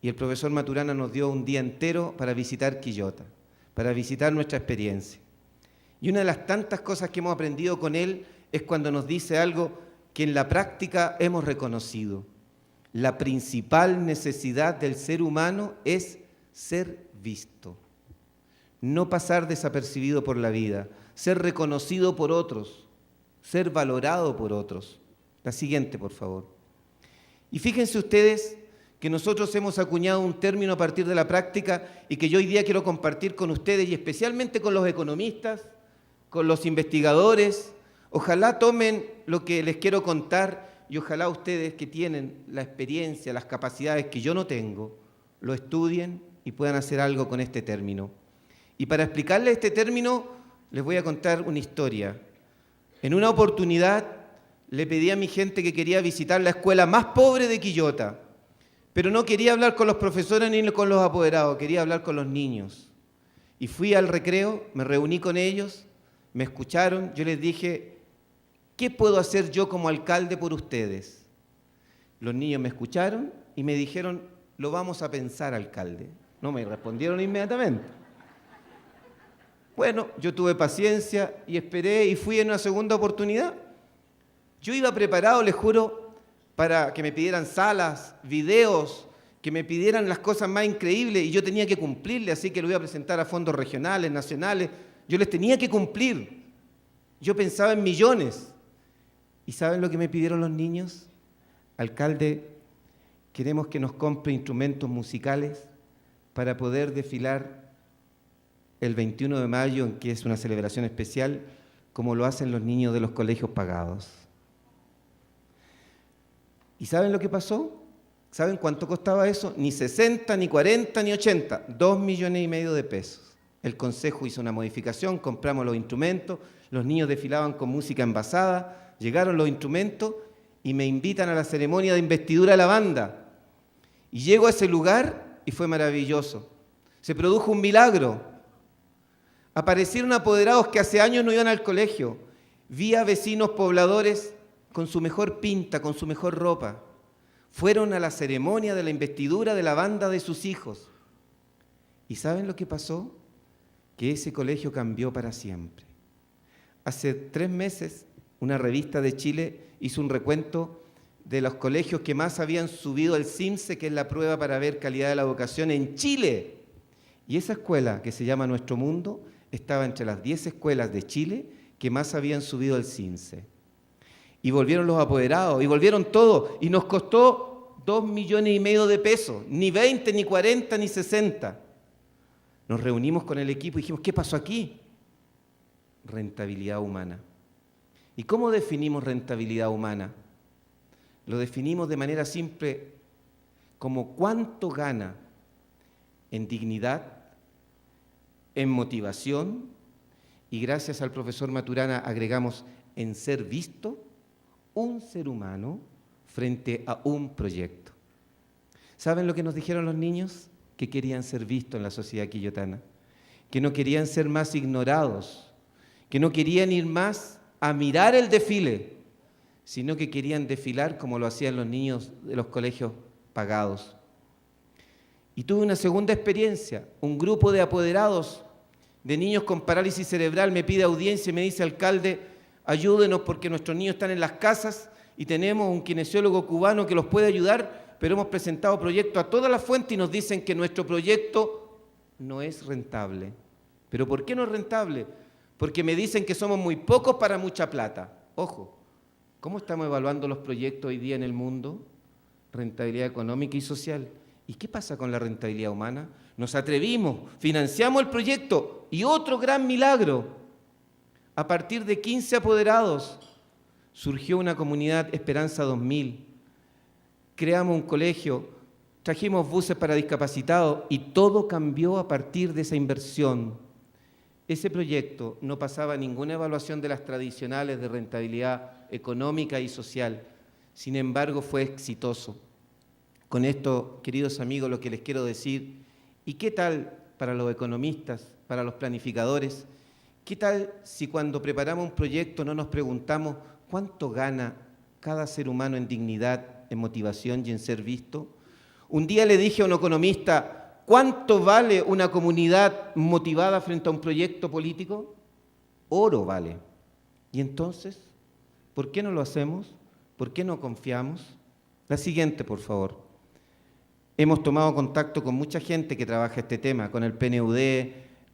Y el profesor Maturana nos dio un día entero para visitar Quillota, para visitar nuestra experiencia. Y una de las tantas cosas que hemos aprendido con él es cuando nos dice algo que en la práctica hemos reconocido. La principal necesidad del ser humano es ser visto. No pasar desapercibido por la vida, ser reconocido por otros, ser valorado por otros. La siguiente, por favor. Y fíjense ustedes que nosotros hemos acuñado un término a partir de la práctica y que yo hoy día quiero compartir con ustedes y especialmente con los economistas, con los investigadores. Ojalá tomen lo que les quiero contar y ojalá ustedes que tienen la experiencia, las capacidades que yo no tengo, lo estudien y puedan hacer algo con este término. Y para explicarles este término les voy a contar una historia. En una oportunidad le pedí a mi gente que quería visitar la escuela más pobre de Quillota, pero no quería hablar con los profesores ni con los apoderados, quería hablar con los niños. Y fui al recreo, me reuní con ellos, me escucharon, yo les dije, ¿qué puedo hacer yo como alcalde por ustedes? Los niños me escucharon y me dijeron, lo vamos a pensar, alcalde. No me respondieron inmediatamente. Bueno, yo tuve paciencia y esperé y fui en una segunda oportunidad. Yo iba preparado, les juro, para que me pidieran salas, videos, que me pidieran las cosas más increíbles y yo tenía que cumplirle, así que lo iba a presentar a fondos regionales, nacionales. Yo les tenía que cumplir. Yo pensaba en millones. ¿Y saben lo que me pidieron los niños? Alcalde, queremos que nos compre instrumentos musicales para poder desfilar el 21 de mayo, en que es una celebración especial, como lo hacen los niños de los colegios pagados. ¿Y saben lo que pasó? ¿Saben cuánto costaba eso? Ni 60, ni 40, ni 80, 2,5 millones de pesos. El consejo hizo una modificación, compramos los instrumentos, los niños desfilaban con música envasada, llegaron los instrumentos y me invitan a la ceremonia de investidura de la banda. Y llego a ese lugar y fue maravilloso. Se produjo un milagro. Aparecieron apoderados que hace años no iban al colegio. Vi a vecinos pobladores con su mejor pinta, con su mejor ropa. Fueron a la ceremonia de la investidura de la banda de sus hijos. ¿Y saben lo que pasó? Que ese colegio cambió para siempre. Hace 3 meses, una revista de Chile hizo un recuento de los colegios que más habían subido el CIMSE, que es la prueba para ver calidad de la educación en Chile. Y esa escuela, que se llama Nuestro Mundo, estaba entre las 10 escuelas de Chile que más habían subido el CIMSE. Y volvieron los apoderados, y volvieron todos, y nos costó 2,5 millones de pesos, ni 20, ni 40, ni 60. Nos reunimos con el equipo y dijimos, ¿qué pasó aquí? Rentabilidad humana. ¿Y cómo definimos rentabilidad humana? Lo definimos de manera simple como cuánto gana en dignidad, en motivación, y gracias al profesor Maturana agregamos en ser visto un ser humano frente a un proyecto. ¿Saben lo que nos dijeron los niños? Que querían ser vistos en la sociedad quillotana, que no querían ser más ignorados, que no querían ir más a mirar el desfile, sino que querían desfilar como lo hacían los niños de los colegios pagados. Y tuve una segunda experiencia. Un grupo de apoderados de niños con parálisis cerebral me pide audiencia y me dice, alcalde, ayúdenos porque nuestros niños están en las casas y tenemos un kinesiólogo cubano que los puede ayudar, pero hemos presentado proyectos a todas las fuentes y nos dicen que nuestro proyecto no es rentable. ¿Pero por qué no es rentable? Porque me dicen que somos muy pocos para mucha plata. Ojo, ¿cómo estamos evaluando los proyectos hoy día en el mundo? Rentabilidad económica y social. ¿Y qué pasa con la rentabilidad humana? Nos atrevimos, financiamos el proyecto y otro gran milagro. A partir de 15 apoderados surgió una comunidad Esperanza 2000. Creamos un colegio, trajimos buses para discapacitados y todo cambió a partir de esa inversión. Ese proyecto no pasaba ninguna evaluación de las tradicionales de rentabilidad económica y social. Sin embargo, fue exitoso. Con esto, queridos amigos, lo que les quiero decir, ¿y qué tal para los economistas, para los planificadores? ¿Qué tal si cuando preparamos un proyecto no nos preguntamos cuánto gana cada ser humano en dignidad, en motivación y en ser visto? Un día le dije a un economista, ¿cuánto vale una comunidad motivada frente a un proyecto político? Oro vale. ¿Y entonces? ¿Por qué no lo hacemos? ¿Por qué no confiamos? La siguiente, por favor. Hemos tomado contacto con mucha gente que trabaja este tema, con el PNUD,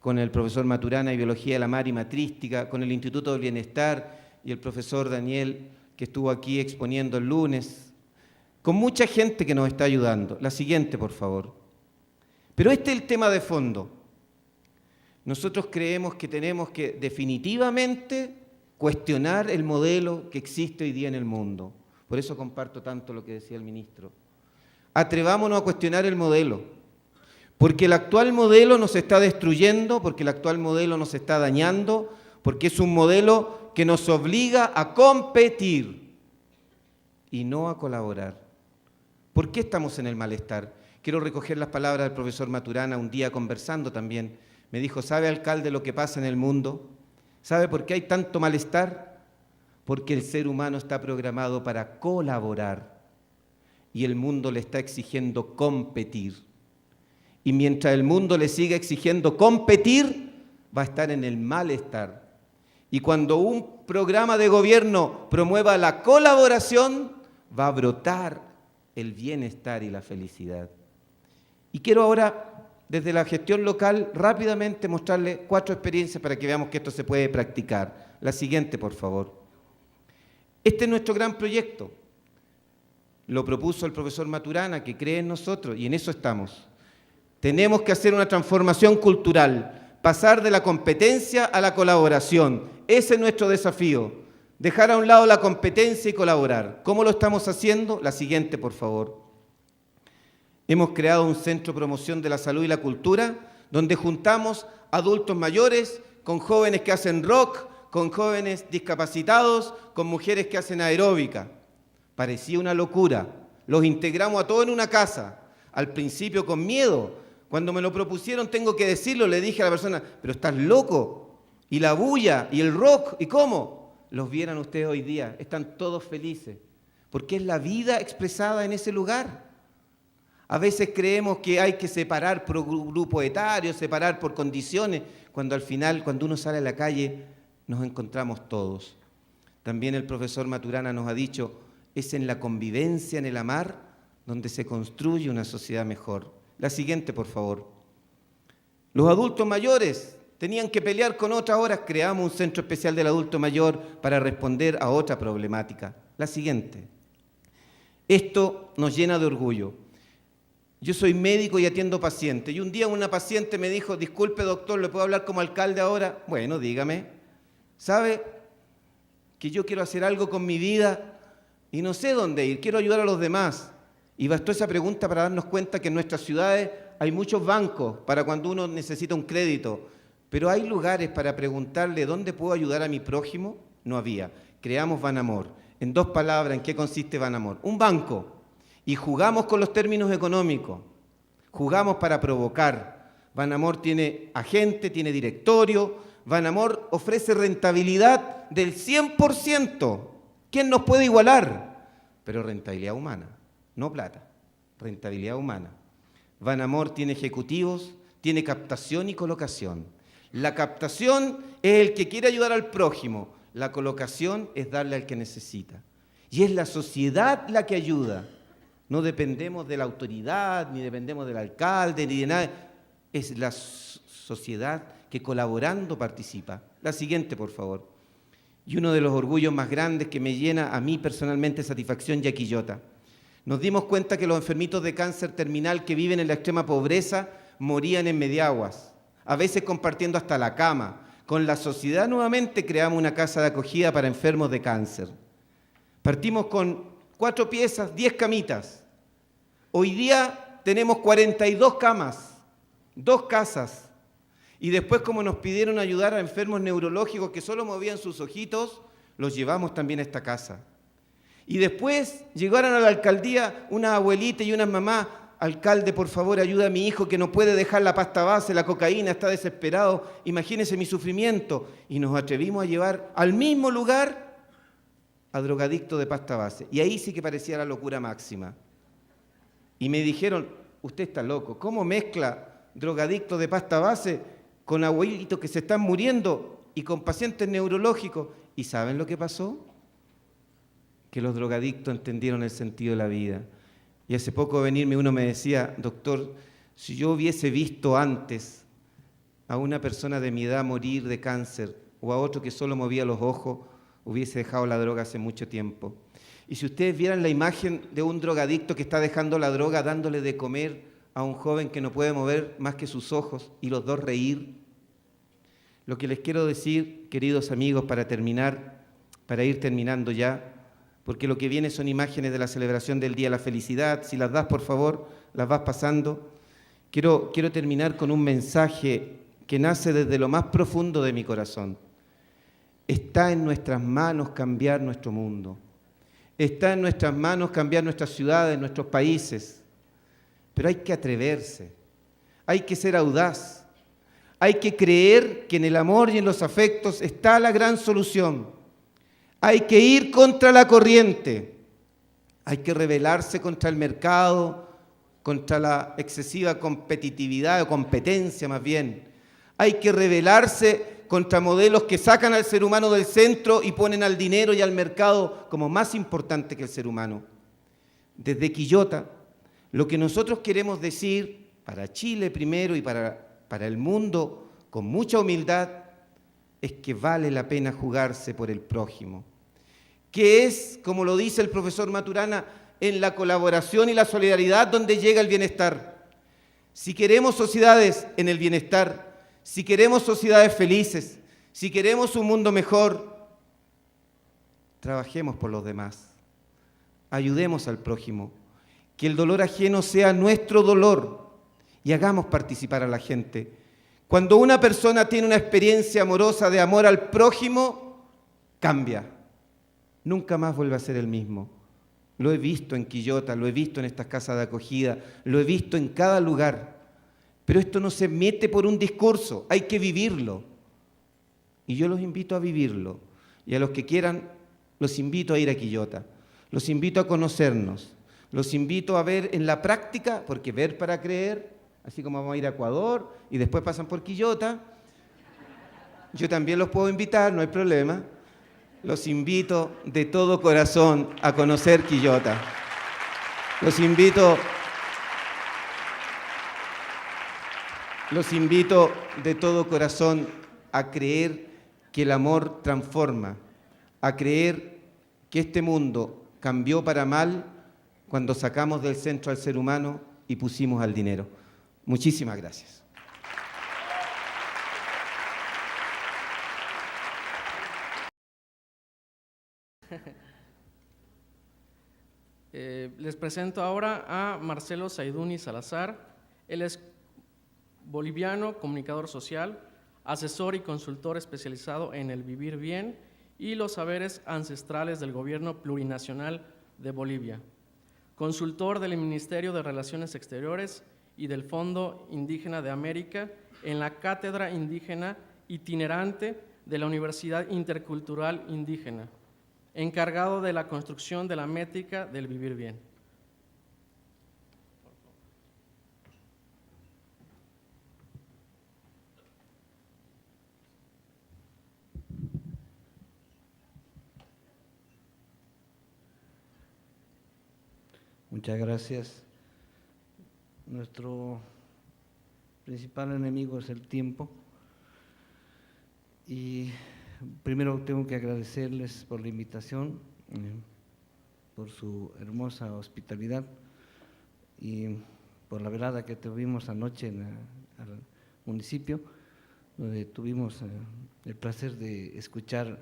con el profesor Maturana y Biología de la Mar y Matrística, con el Instituto del Bienestar y el profesor Daniel, que estuvo aquí exponiendo el lunes, con mucha gente que nos está ayudando. La siguiente, por favor. Pero este es el tema de fondo. Nosotros creemos que tenemos que definitivamente cuestionar el modelo que existe hoy día en el mundo. Por eso comparto tanto lo que decía el ministro. Atrevámonos a cuestionar el modelo, porque el actual modelo nos está destruyendo, porque el actual modelo nos está dañando, porque es un modelo que nos obliga a competir y no a colaborar. ¿Por qué estamos en el malestar? Quiero recoger las palabras del profesor Maturana un día conversando también. Me dijo, ¿sabe, alcalde, lo que pasa en el mundo? ¿Sabe por qué hay tanto malestar? Porque el ser humano está programado para colaborar. Y el mundo le está exigiendo competir. Y mientras el mundo le siga exigiendo competir, va a estar en el malestar. Y cuando un programa de gobierno promueva la colaboración, va a brotar el bienestar y la felicidad. Y quiero ahora, desde la gestión local, rápidamente mostrarles 4 experiencias para que veamos que esto se puede practicar. La siguiente, por favor. Este es nuestro gran proyecto. Lo propuso el profesor Maturana, que cree en nosotros, y en eso estamos. Tenemos que hacer una transformación cultural, pasar de la competencia a la colaboración. Ese es nuestro desafío, dejar a un lado la competencia y colaborar. ¿Cómo lo estamos haciendo? La siguiente, por favor. Hemos creado un centro de promoción de la salud y la cultura, donde juntamos adultos mayores con jóvenes que hacen rock, con jóvenes discapacitados, con mujeres que hacen aeróbica. Parecía una locura. Los integramos a todos en una casa. Al principio con miedo. Cuando me lo propusieron, tengo que decirlo, le dije a la persona, pero estás loco. Y la bulla, y el rock, ¿y cómo? los vieran ustedes hoy día, están todos felices, porque es la vida expresada en ese lugar. A veces creemos que hay que separar por grupo etario, separar por condiciones, cuando al final, cuando uno sale a la calle, nos encontramos todos. También el profesor Maturana nos ha dicho, es en la convivencia, en el amar, donde se construye una sociedad mejor. La siguiente, por favor. Los adultos mayores tenían que pelear con otras horas, creamos un centro especial del adulto mayor para responder a otra problemática. La siguiente. Esto nos llena de orgullo. Yo soy médico y atiendo pacientes. Y un día una paciente me dijo, disculpe doctor, ¿le puedo hablar como alcalde ahora? Bueno, dígame. ¿Sabe que yo quiero hacer algo con mi vida y no sé dónde ir? Quiero ayudar a los demás. Y bastó esa pregunta para darnos cuenta que en nuestras ciudades hay muchos bancos para cuando uno necesita un crédito. Pero ¿hay lugares para preguntarle dónde puedo ayudar a mi prójimo? No había. Creamos Banamor. En 2 palabras, ¿en qué consiste Banamor? Un banco. Y jugamos con los términos económicos. Jugamos para provocar. Banamor tiene agente, tiene directorio. Banamor ofrece rentabilidad del 100%. ¿Quién nos puede igualar? Pero rentabilidad humana, no plata. Rentabilidad humana. Banamor tiene ejecutivos, tiene captación y colocación. La captación es el que quiere ayudar al prójimo. La colocación es darle al que necesita. Y es la sociedad la que ayuda. No dependemos de la autoridad, ni dependemos del alcalde, ni de nada. Es la sociedad que colaborando participa. La siguiente, por favor. Y uno de los orgullos más grandes que me llena a mí personalmente satisfacción, Yaquillota. Nos dimos cuenta que los enfermitos de cáncer terminal que viven en la extrema pobreza morían en Mediaguas, a veces compartiendo hasta la cama. Con la sociedad nuevamente creamos una casa de acogida para enfermos de cáncer. Partimos con 4 piezas, 10 camitas. Hoy día tenemos 42 camas, 2 casas. Y después, como nos pidieron ayudar a enfermos neurológicos que solo movían sus ojitos, los llevamos también a esta casa. Y después llegaron a la alcaldía unas abuelitas y unas mamás. Alcalde, por favor, ayuda a mi hijo que no puede dejar la pasta base, la cocaína, está desesperado. Imagínese mi sufrimiento. Y nos atrevimos a llevar al mismo lugar a drogadicto de pasta base. Y ahí sí que parecía la locura máxima. Y me dijeron, usted está loco, ¿cómo mezcla drogadicto de pasta base con abuelitos que se están muriendo y con pacientes neurológicos? ¿Y saben lo que pasó? Que los drogadictos entendieron el sentido de la vida. Y hace poco venirme uno me decía, doctor, si yo hubiese visto antes a una persona de mi edad morir de cáncer o a otro que solo movía los ojos, hubiese dejado la droga hace mucho tiempo. Y si ustedes vieran la imagen de un drogadicto que está dejando la droga, dándole de comer a un joven que no puede mover más que sus ojos y los dos reír, lo que les quiero decir, queridos amigos, para terminar, para ir terminando ya, porque lo que viene son imágenes de la celebración del Día de la Felicidad. Si las das, por favor, las vas pasando. Quiero terminar con un mensaje que nace desde lo más profundo de mi corazón. Está en nuestras manos cambiar nuestro mundo. Está en nuestras manos cambiar nuestras ciudades, nuestros países. Pero hay que atreverse, hay que ser audaz, hay que creer que en el amor y en los afectos está la gran solución. Hay que ir contra la corriente, hay que rebelarse contra el mercado, contra la excesiva competitividad o competencia más bien. Hay que rebelarse contra modelos que sacan al ser humano del centro y ponen al dinero y al mercado como más importante que el ser humano. Desde Quillota, lo que nosotros queremos decir para Chile primero y para el mundo con mucha humildad es que vale la pena jugarse por el prójimo, que es, como lo dice el profesor Maturana, en la colaboración y la solidaridad donde llega el bienestar. Si queremos sociedades en el bienestar, si queremos sociedades felices, si queremos un mundo mejor, trabajemos por los demás, ayudemos al prójimo, que el dolor ajeno sea nuestro dolor y hagamos participar a la gente. Cuando una persona tiene una experiencia amorosa de amor al prójimo, cambia. Nunca más vuelve a ser el mismo. Lo he visto en Quillota, lo he visto en estas casas de acogida, lo he visto en cada lugar. Pero esto no se mete por un discurso, hay que vivirlo. Y yo los invito a vivirlo. Y a los que quieran, los invito a ir a Quillota, los invito a conocernos, los invito a ver en la práctica, porque ver para creer, así como vamos a ir a Ecuador y después pasan por Quillota, yo también los puedo invitar, no hay problema. Los invito de todo corazón a conocer Quillota. Los invito de todo corazón a creer que el amor transforma, a creer que este mundo cambió para mal cuando sacamos del centro al ser humano y pusimos al dinero. Muchísimas gracias. Les presento ahora a Marcelo Saiduni Salazar. Él es boliviano, comunicador social, asesor y consultor especializado en el vivir bien y los saberes ancestrales del gobierno plurinacional de Bolivia, consultor del Ministerio de Relaciones Exteriores y del Fondo Indígena de América en la Cátedra Indígena Itinerante de la Universidad Intercultural Indígena, encargado de la construcción de la métrica del vivir bien. Muchas gracias. Nuestro principal enemigo es el tiempo. Y primero tengo que agradecerles por la invitación, por su hermosa hospitalidad y por la velada que tuvimos anoche al municipio, donde tuvimos el placer de escuchar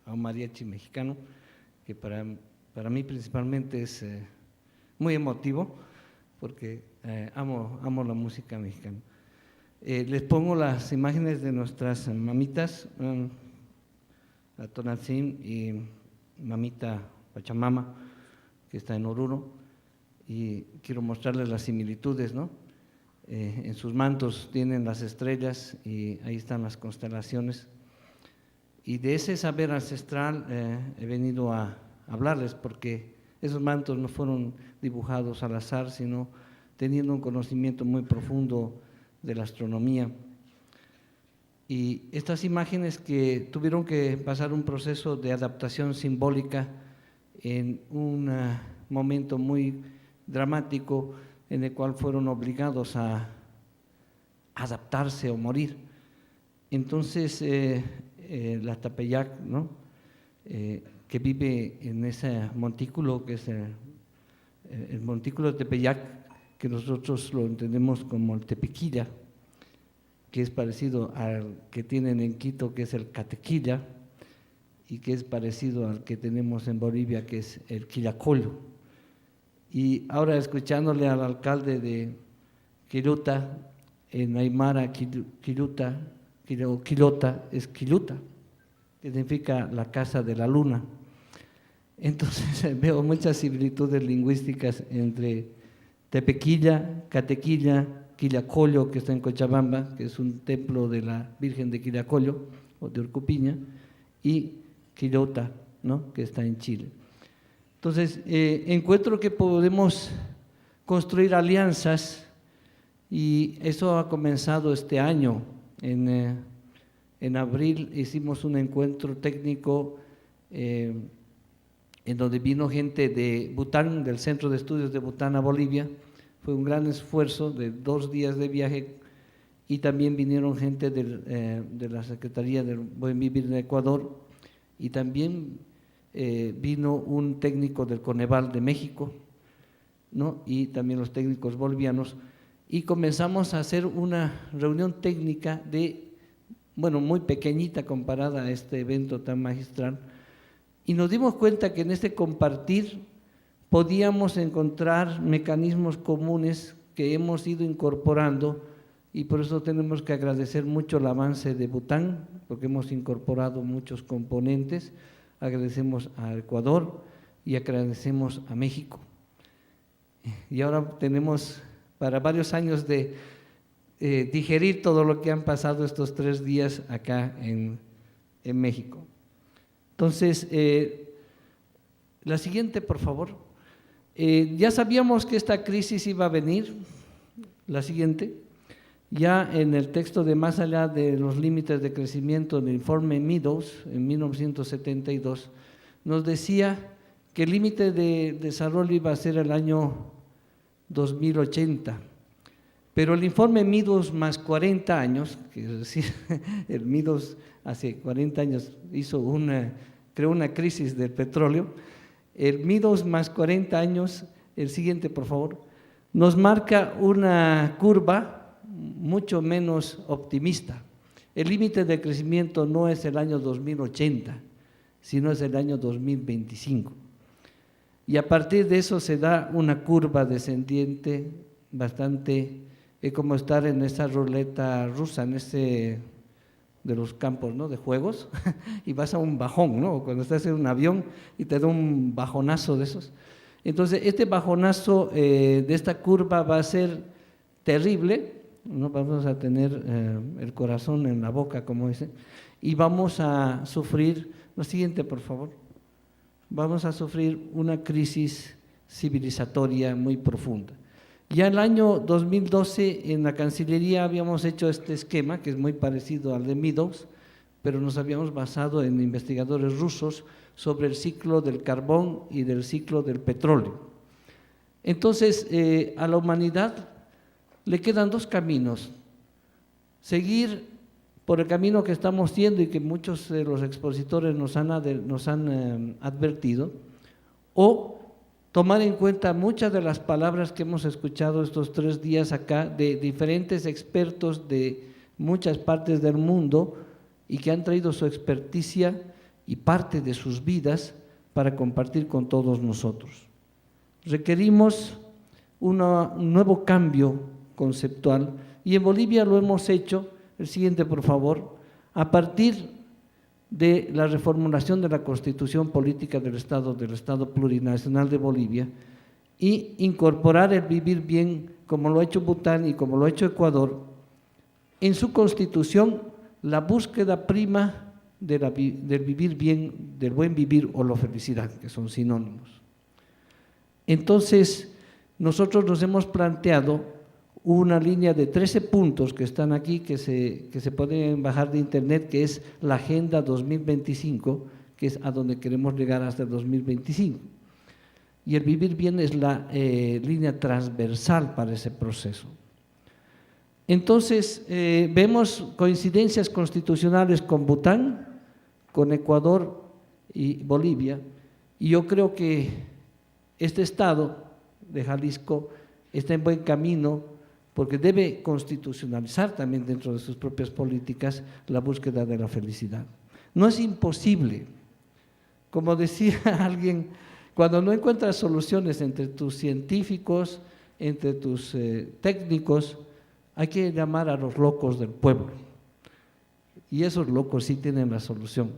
a un mariachi mexicano, que para mí principalmente es muy emotivo, porque amo la música mexicana. Les pongo las imágenes de nuestras mamitas, la Tonantzin y mamita Pachamama, que está en Oruro, y quiero mostrarles las similitudes, ¿no? En sus mantos tienen las estrellas y ahí están las constelaciones. Y de ese saber ancestral he venido a hablarles, porque esos mantos no fueron dibujados al azar, sino teniendo un conocimiento muy profundo de la astronomía. Y estas imágenes que tuvieron que pasar un proceso de adaptación simbólica en un momento muy dramático en el cual fueron obligados a adaptarse o morir. Entonces, la Tepeyac, ¿no? Que vive en ese montículo, que es el montículo de Tepeyac, que nosotros lo entendemos como el Tepequilla, que es parecido al que tienen en Quito, que es el Catequilla, y que es parecido al que tenemos en Bolivia, que es el Quillacollo. Y ahora, escuchándole al alcalde de Quillota, en Aymara, Quillota es Quilluta, que significa la casa de la luna. Entonces veo muchas similitudes lingüísticas entre Tepequilla, Catequilla, Quillacollo, que está en Cochabamba, que es un templo de la Virgen de Quillacollo o de Urcupiña, y Quillota, ¿no? Que está en Chile. Entonces, encuentro que podemos construir alianzas, y eso ha comenzado este año. En abril hicimos un encuentro técnico en donde vino gente de Bután, del Centro de Estudios de Bután a Bolivia. Fue un gran esfuerzo de 2 días de viaje, y también vinieron gente de la Secretaría del Buen Vivir de Ecuador, y también vino un técnico del Coneval de México, ¿no? Y también los técnicos bolivianos, y comenzamos a hacer una reunión técnica muy pequeñita comparada a este evento tan magistral, y nos dimos cuenta que en este compartir podíamos encontrar mecanismos comunes que hemos ido incorporando, y por eso tenemos que agradecer mucho el avance de Bután, porque hemos incorporado muchos componentes. Agradecemos a Ecuador y agradecemos a México. Y ahora tenemos para varios años de digerir todo lo que han pasado estos 3 días acá en México. Entonces, la siguiente, por favor. Ya sabíamos que esta crisis iba a venir. La siguiente. Ya en el texto de Más allá de los límites de crecimiento del informe Meadows, en 1972, nos decía que el límite de desarrollo iba a ser el año 2080. Pero el informe Meadows más 40 años, que es decir, el Meadows hace 40 años creó una crisis del petróleo, el Meadows más 40 años, el siguiente por favor, nos marca una curva mucho menos optimista. El límite de crecimiento no es el año 2080, sino es el año 2025. Y a partir de eso se da una curva descendiente bastante, es como estar en esa ruleta rusa, en ese de los campos, ¿no?, de juegos, y vas a un bajón, ¿no?, cuando estás en un avión y te da un bajonazo de esos. Entonces, este bajonazo de esta curva va a ser terrible, ¿no? Vamos a tener el corazón en la boca, como dicen, y vamos a sufrir, lo siguiente, por favor, vamos a sufrir una crisis civilizatoria muy profunda. Ya en el año 2012 en la Cancillería habíamos hecho este esquema, que es muy parecido al de Meadows, pero nos habíamos basado en investigadores rusos sobre el ciclo del carbón y del ciclo del petróleo. Entonces, a la humanidad le quedan dos caminos: seguir por el camino que estamos yendo y que muchos de los expositores nos han advertido, o tomar en cuenta muchas de las palabras que hemos escuchado estos 3 días acá de diferentes expertos de muchas partes del mundo y que han traído su experticia y parte de sus vidas para compartir con todos nosotros. Requerimos un nuevo cambio conceptual y en Bolivia lo hemos hecho, el siguiente por favor, a partir de la reformulación de la Constitución Política del Estado Plurinacional de Bolivia y incorporar el vivir bien, como lo ha hecho Bután y como lo ha hecho Ecuador, en su Constitución la búsqueda prima del vivir bien, del buen vivir o la felicidad, que son sinónimos. Entonces, nosotros nos hemos planteado una línea de 13 puntos que están aquí, que se pueden bajar de internet, que es la Agenda 2025, que es a donde queremos llegar hasta el 2025. Y el vivir bien es la línea transversal para ese proceso. Entonces, vemos coincidencias constitucionales con Bután, con Ecuador y Bolivia, y yo creo que este estado de Jalisco está en buen camino porque debe constitucionalizar también dentro de sus propias políticas la búsqueda de la felicidad. No es imposible, como decía alguien, cuando no encuentras soluciones entre tus científicos, entre tus técnicos, hay que llamar a los locos del pueblo, y esos locos sí tienen la solución.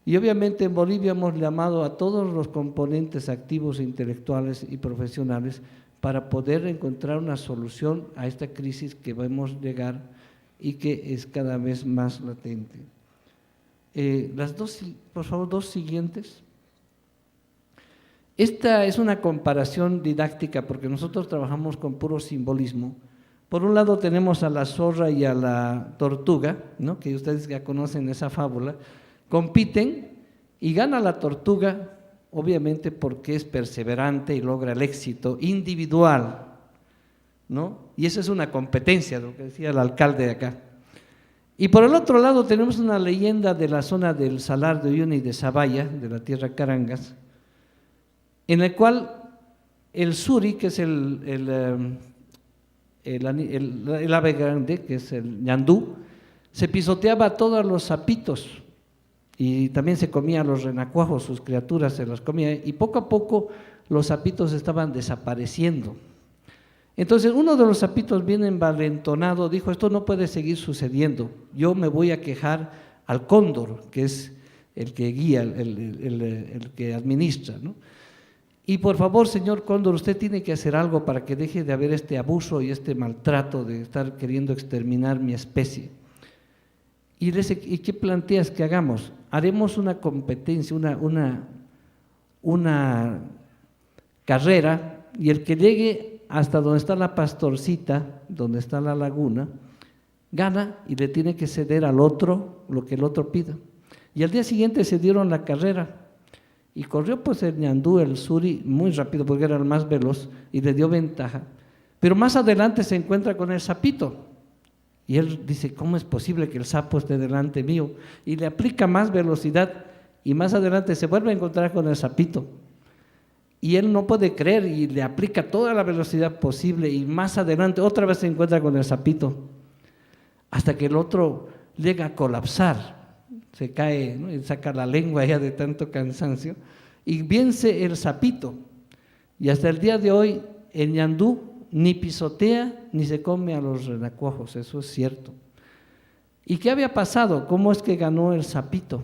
Y obviamente en Bolivia hemos llamado a todos los componentes activos, intelectuales y profesionales para poder encontrar una solución a esta crisis que vemos llegar y que es cada vez más latente. Las dos, por favor, 2 siguientes. Esta es una comparación didáctica porque nosotros trabajamos con puro simbolismo. Por un lado tenemos a la zorra y a la tortuga, ¿no?, que ustedes ya conocen esa fábula, compiten y gana la tortuga, obviamente porque es perseverante y logra el éxito individual, ¿no? Y esa es una competencia, lo que decía el alcalde de acá. Y por el otro lado tenemos una leyenda de la zona del Salar de Uyuni y de Zabaya, de la tierra Carangas, en el cual el suri, que es el ave grande, que es el ñandú, se pisoteaba a todos los sapitos y también se comía a los renacuajos, sus criaturas se las comía, y poco a poco los sapitos estaban desapareciendo. Entonces uno de los sapitos bien envalentonado dijo: esto no puede seguir sucediendo, yo me voy a quejar al cóndor, que es el que guía, el que administra, ¿no? Y por favor, señor cóndor, usted tiene que hacer algo para que deje de haber este abuso y este maltrato de estar queriendo exterminar mi especie. Y le dice, ¿y qué planteas que hagamos? Haremos una competencia, una carrera, y el que llegue hasta donde está la pastorcita, donde está la laguna, gana y le tiene que ceder al otro lo que el otro pida. Y al día siguiente se dieron la carrera y corrió pues el ñandú, el suri, muy rápido porque era el más veloz y le dio ventaja. Pero más adelante se encuentra con el sapito y él dice, ¿cómo es posible que el sapo esté delante mío? Y le aplica más velocidad y más adelante se vuelve a encontrar con el sapito. Y él no puede creer y le aplica toda la velocidad posible y más adelante otra vez se encuentra con el sapito, hasta que el otro llega a colapsar, se cae, ¿no? Y saca la lengua ya de tanto cansancio y vence el sapito. Y hasta el día de hoy el ñandú ni pisotea ni se come a los renacuajos, eso es cierto. ¿Y qué había pasado? ¿Cómo es que ganó el sapito?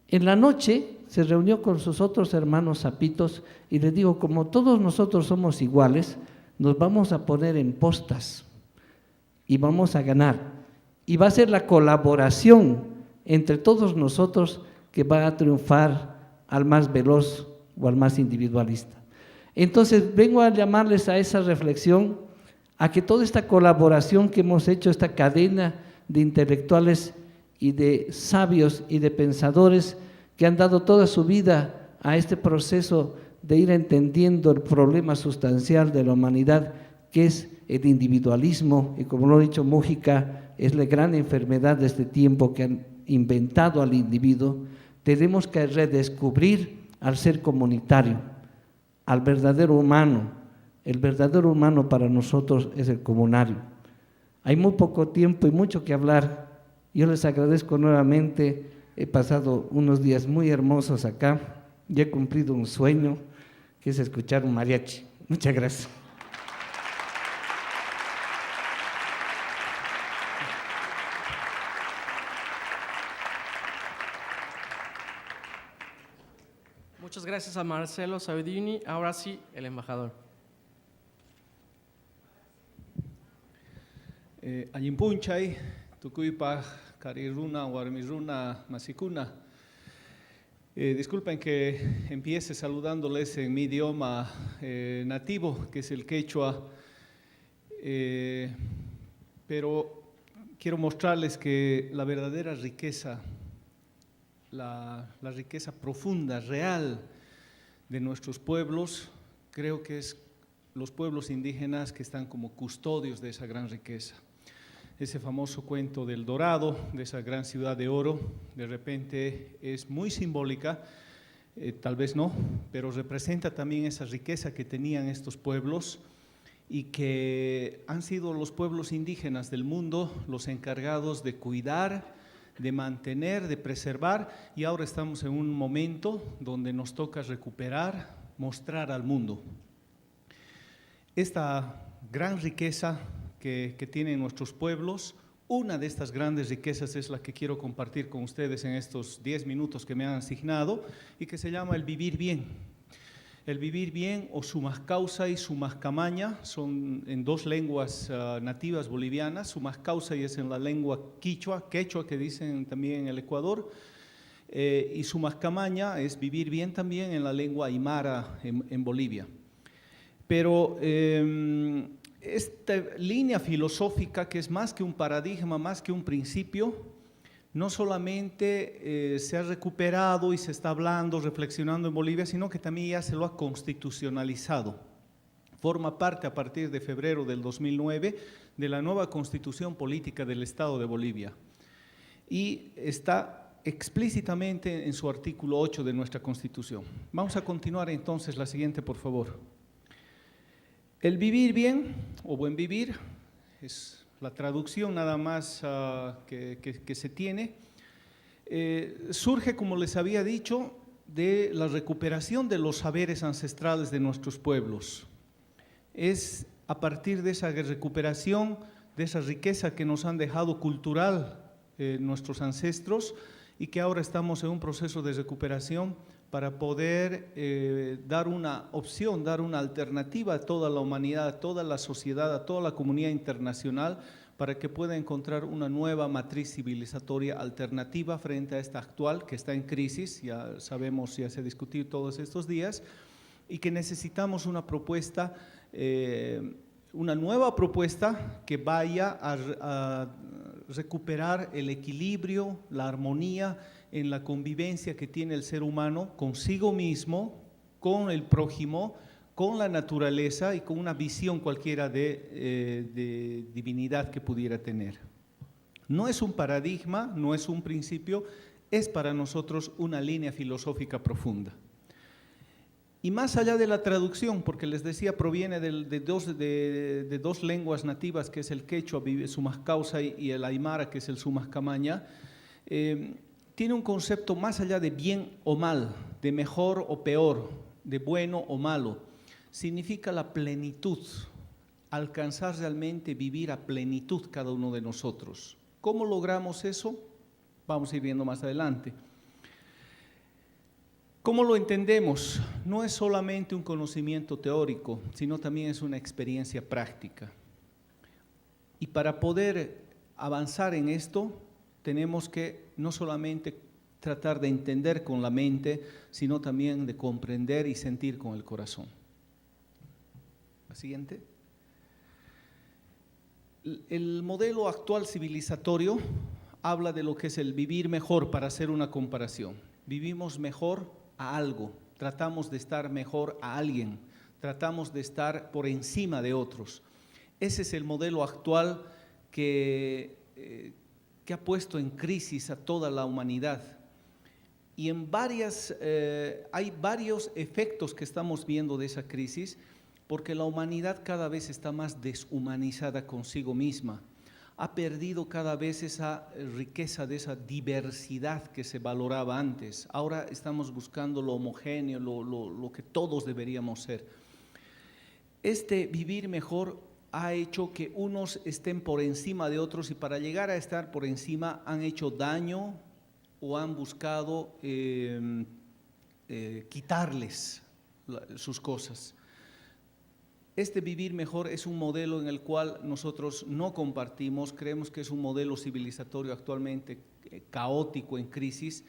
En la noche se reunió con sus otros hermanos sapitos y les dijo, como todos nosotros somos iguales, nos vamos a poner en postas y vamos a ganar. Y va a ser la colaboración entre todos nosotros que va a triunfar al más veloz o al más individualista. Entonces vengo a llamarles a esa reflexión, a que toda esta colaboración que hemos hecho, esta cadena de intelectuales y de sabios y de pensadores que han dado toda su vida a este proceso de ir entendiendo el problema sustancial de la humanidad, que es el individualismo, y como lo ha dicho Mújica, es la gran enfermedad de este tiempo que han inventado al individuo. Tenemos que redescubrir al ser comunitario, al verdadero humano. El verdadero humano para nosotros es el comunario. Hay muy poco tiempo y mucho que hablar. Yo les agradezco nuevamente. He pasado unos días muy hermosos acá y he cumplido un sueño, que es escuchar un mariachi. Muchas gracias. Muchas gracias a Marcelo Saudini. Ahora sí, el embajador. Ayimpunchay, Tucuypa, Cariruna, Guarmiruna, Masicuna. Disculpen que empiece saludándoles en mi idioma nativo, que es el quechua, pero quiero mostrarles que la verdadera riqueza, la riqueza profunda, real de nuestros pueblos, creo que es los pueblos indígenas que están como custodios de esa gran riqueza. Ese famoso cuento del Dorado, de esa gran ciudad de oro, de repente es muy simbólica, tal vez no, pero representa también esa riqueza que tenían estos pueblos y que han sido los pueblos indígenas del mundo los encargados de cuidar, de mantener, de preservar, y ahora estamos en un momento donde nos toca recuperar, mostrar al mundo. Esta gran riqueza que tienen nuestros pueblos, una de estas grandes riquezas es la que quiero compartir con ustedes en estos 10 minutos que me han asignado y que se llama el vivir bien. El vivir bien o sumascausa y sumascamaña son en dos lenguas nativas bolivianas. Sumascausa y es en la lengua quechua que dicen también en el Ecuador, y sumascamaña es vivir bien también en la lengua aymara en Bolivia. Pero esta línea filosófica, que es más que un paradigma, más que un principio, no solamente se ha recuperado y se está hablando, reflexionando en Bolivia, sino que también ya se lo ha constitucionalizado. Forma parte a partir de febrero del 2009 de la nueva Constitución Política del Estado de Bolivia y está explícitamente en su artículo 8 de nuestra Constitución. Vamos a continuar entonces, la siguiente, por favor. El vivir bien o buen vivir es la traducción nada más que se tiene. Surge, como les había dicho, de la recuperación de los saberes ancestrales de nuestros pueblos. Es a partir de esa recuperación, de esa riqueza que nos han dejado cultural nuestros ancestros y que ahora estamos en un proceso de recuperación para poder dar una opción, dar una alternativa a toda la humanidad, a toda la sociedad, a toda la comunidad internacional, para que pueda encontrar una nueva matriz civilizatoria alternativa frente a esta actual que está en crisis, ya sabemos, ya se ha discutido todos estos días, y que necesitamos una propuesta, una nueva propuesta que vaya a recuperar el equilibrio, la armonía en la convivencia que tiene el ser humano consigo mismo, con el prójimo, con la naturaleza y con una visión cualquiera de divinidad que pudiera tener. No es un paradigma, no es un principio, es para nosotros una línea filosófica profunda. Y más allá de la traducción, porque les decía, proviene de dos lenguas nativas, que es el quechua, Sumascausa, y el aymara, que es el Sumascamaña, tiene un concepto más allá de bien o mal, de mejor o peor, de bueno o malo. Significa la plenitud, alcanzar realmente vivir a plenitud cada uno de nosotros. ¿Cómo logramos eso? Vamos a ir viendo más adelante. ¿Cómo lo entendemos? No es solamente un conocimiento teórico, sino también es una experiencia práctica. Y para poder avanzar en esto, tenemos que no solamente tratar de entender con la mente, sino también de comprender y sentir con el corazón. La siguiente. El modelo actual civilizatorio habla de lo que es el vivir mejor, para hacer una comparación. Vivimos mejor a algo, tratamos de estar mejor a alguien, tratamos de estar por encima de otros. Ese es el modelo actual que ha puesto en crisis a toda la humanidad. Y hay varios efectos que estamos viendo de esa crisis, porque la humanidad cada vez está más deshumanizada consigo misma. Ha perdido cada vez esa riqueza de esa diversidad que se valoraba antes. Ahora estamos buscando lo homogéneo, lo que todos deberíamos ser. Este vivir mejor ha hecho que unos estén por encima de otros, y para llegar a estar por encima han hecho daño o han buscado quitarles sus cosas. Este vivir mejor es un modelo en el cual nosotros no compartimos, creemos que es un modelo civilizatorio actualmente caótico, en crisis,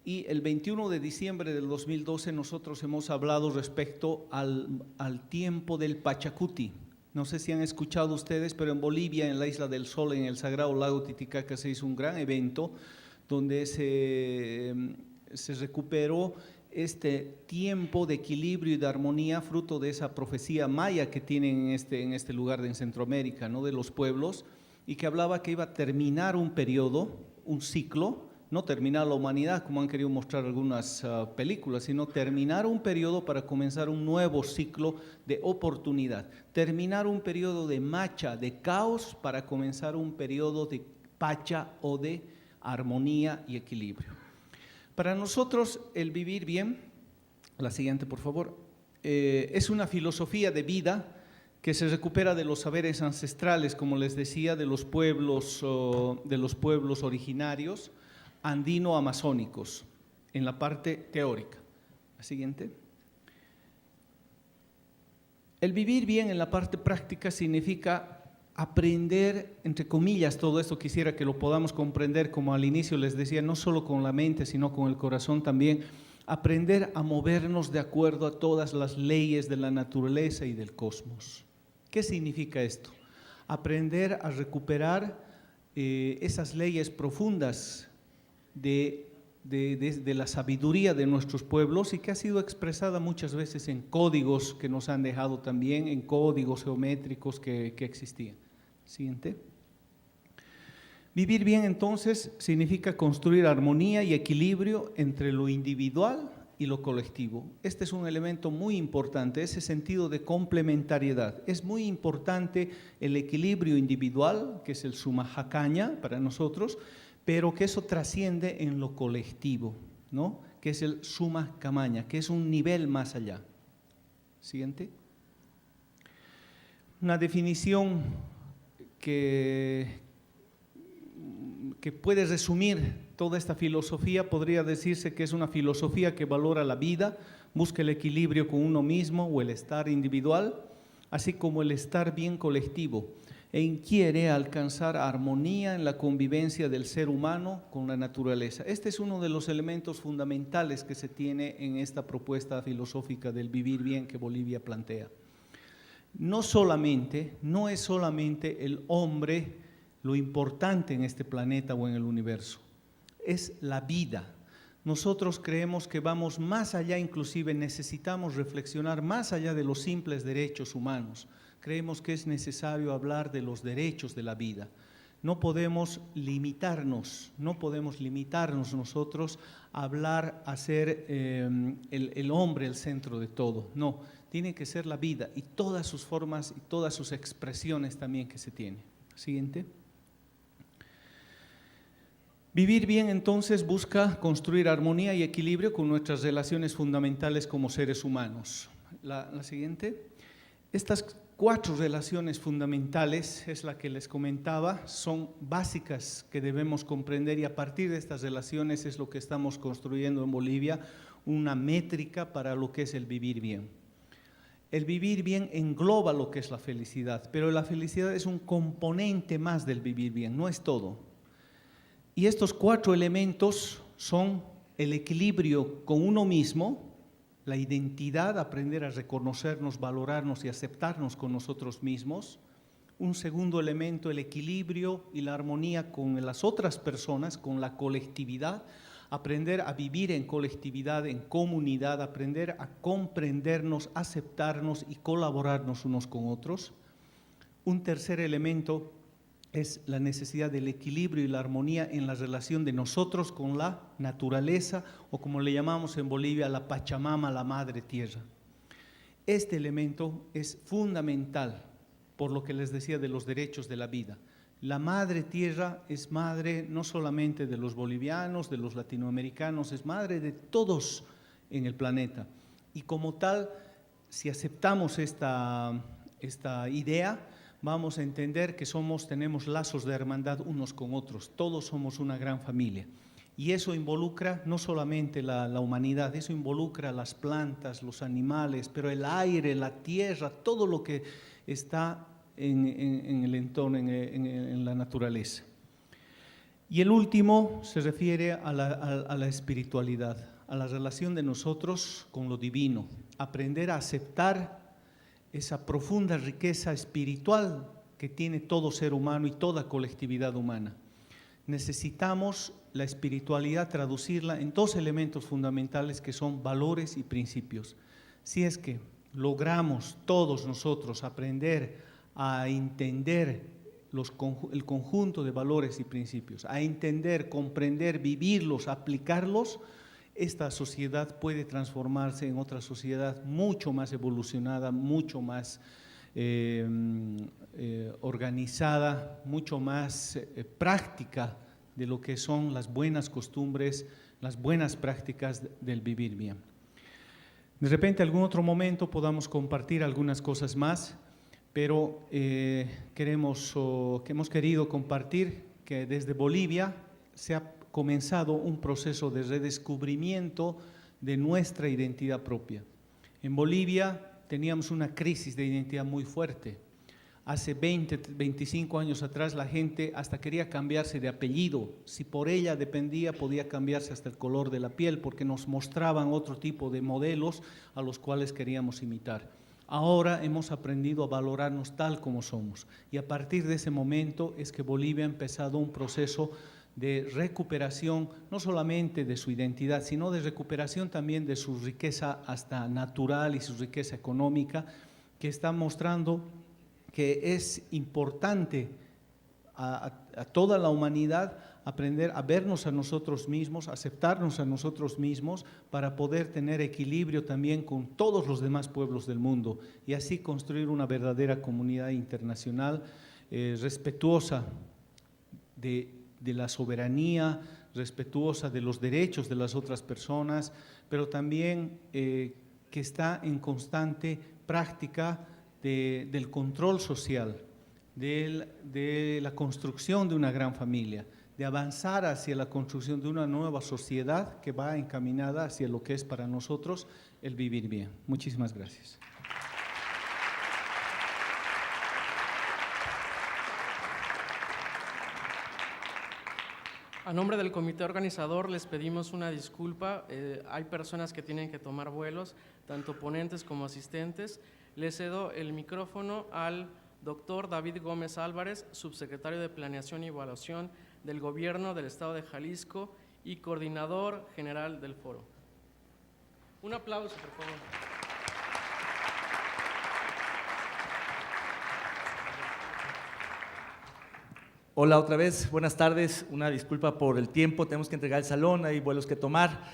y el 21 de diciembre del 2012 nosotros hemos hablado respecto al tiempo del Pachacuti. No sé si han escuchado ustedes, pero en Bolivia, en la Isla del Sol, en el Sagrado Lago Titicaca, se hizo un gran evento donde se recuperó este tiempo de equilibrio y de armonía, fruto de esa profecía maya que tienen en este lugar en Centroamérica, ¿no?, de los pueblos, y que hablaba que iba a terminar un periodo, un ciclo, no terminar la humanidad como han querido mostrar algunas películas, sino terminar un periodo para comenzar un nuevo ciclo de oportunidad, terminar un periodo de macha, de caos, para comenzar un periodo de pacha o de armonía y equilibrio. Para nosotros el vivir bien, la siguiente por favor, es una filosofía de vida que se recupera de los saberes ancestrales, como les decía, de los pueblos originarios andino-amazónicos, en la parte teórica. La siguiente. El vivir bien en la parte práctica significa aprender, entre comillas, todo esto. Quisiera que lo podamos comprender, como al inicio les decía, no solo con la mente, sino con el corazón también. Aprender a movernos de acuerdo a todas las leyes de la naturaleza y del cosmos. ¿Qué significa esto? Aprender a recuperar esas leyes profundas de la sabiduría de nuestros pueblos, y que ha sido expresada muchas veces en códigos que nos han dejado también, en códigos geométricos que existían. Siguiente. Vivir bien entonces significa construir armonía y equilibrio entre lo individual y lo colectivo. Este es un elemento muy importante, ese sentido de complementariedad. Es muy importante el equilibrio individual, que es el Sumajacaña para nosotros, pero que eso trasciende en lo colectivo, ¿no?, que es el Sumascamaña, que es un nivel más allá. Siguiente. Una definición que puede resumir toda esta filosofía podría decirse que es una filosofía que valora la vida, busca el equilibrio con uno mismo o el estar individual, así como el estar bien colectivo. e inquiere alcanzar armonía en la convivencia del ser humano con la naturaleza. Este es uno de los elementos fundamentales que se tiene en esta propuesta filosófica del vivir bien que Bolivia plantea. No es solamente el hombre lo importante en este planeta o en el universo, es la vida. Nosotros creemos que vamos más allá, inclusive necesitamos reflexionar más allá de los simples derechos humanos. Creemos que es necesario hablar de los derechos de la vida. No podemos limitarnos nosotros a hablar, a ser el hombre el centro de todo. No, tiene que ser la vida y todas sus formas y todas sus expresiones también que se tiene. Siguiente. Vivir bien entonces busca construir armonía y equilibrio con nuestras relaciones fundamentales como seres humanos. La siguiente. Estas 4 relaciones fundamentales, es la que les comentaba, son básicas que debemos comprender y a partir de estas relaciones es lo que estamos construyendo en Bolivia, una métrica para lo que es el vivir bien. El vivir bien engloba lo que es la felicidad, pero la felicidad es un componente más del vivir bien, no es todo. Y estos 4 elementos son el equilibrio con uno mismo, la identidad, aprender a reconocernos, valorarnos y aceptarnos con nosotros mismos. Un segundo elemento, el equilibrio y la armonía con las otras personas, con la colectividad, aprender a vivir en colectividad, en comunidad, aprender a comprendernos, aceptarnos y colaborarnos unos con otros. Un tercer elemento es la necesidad del equilibrio y la armonía en la relación de nosotros con la naturaleza o como le llamamos en Bolivia, la Pachamama, la Madre Tierra. Este elemento es fundamental por lo que les decía de los derechos de la vida. La Madre Tierra es madre no solamente de los bolivianos, de los latinoamericanos, es madre de todos en el planeta. Y como tal, si aceptamos esta idea, vamos a entender que tenemos lazos de hermandad unos con otros, todos somos una gran familia. Y eso involucra no solamente la humanidad, eso involucra las plantas, los animales, pero el aire, la tierra, todo lo que está en el entorno, en la naturaleza. Y el último se refiere a la espiritualidad, a la relación de nosotros con lo divino, aprender a aceptar esa profunda riqueza espiritual que tiene todo ser humano y toda colectividad humana. Necesitamos la espiritualidad traducirla en 2 elementos fundamentales que son valores y principios. Si es que logramos todos nosotros aprender a entender el conjunto de valores y principios, a entender, comprender, vivirlos, aplicarlos, esta sociedad puede transformarse en otra sociedad mucho más evolucionada, mucho más organizada, mucho más práctica de lo que son las buenas costumbres, las buenas prácticas del vivir bien. De repente, algún otro momento podamos compartir algunas cosas más, pero hemos querido compartir que desde Bolivia se ha comenzado un proceso de redescubrimiento de nuestra identidad propia. En Bolivia teníamos una crisis de identidad muy fuerte. Hace 20, 25 años atrás la gente hasta quería cambiarse de apellido. Si por ella dependía, podía cambiarse hasta el color de la piel porque nos mostraban otro tipo de modelos a los cuales queríamos imitar. Ahora hemos aprendido a valorarnos tal como somos y a partir de ese momento es que Bolivia ha empezado un proceso de recuperación, no solamente de su identidad, sino de recuperación también de su riqueza hasta natural y su riqueza económica, que está mostrando que es importante a toda la humanidad aprender a vernos a nosotros mismos, aceptarnos a nosotros mismos para poder tener equilibrio también con todos los demás pueblos del mundo y así construir una verdadera comunidad internacional respetuosa de la soberanía, respetuosa de los derechos de las otras personas, pero también que está en constante práctica del control social, de la construcción de una gran familia, de avanzar hacia la construcción de una nueva sociedad que va encaminada hacia lo que es para nosotros el vivir bien. Muchísimas gracias. A nombre del comité organizador les pedimos una disculpa. Hay personas que tienen que tomar vuelos, tanto ponentes como asistentes. Le cedo el micrófono al doctor David Gómez Álvarez, subsecretario de Planeación y Evaluación del Gobierno del Estado de Jalisco y coordinador general del foro. Un aplauso, por favor. Hola otra vez, buenas tardes, una disculpa por el tiempo, tenemos que entregar el salón, hay vuelos que tomar,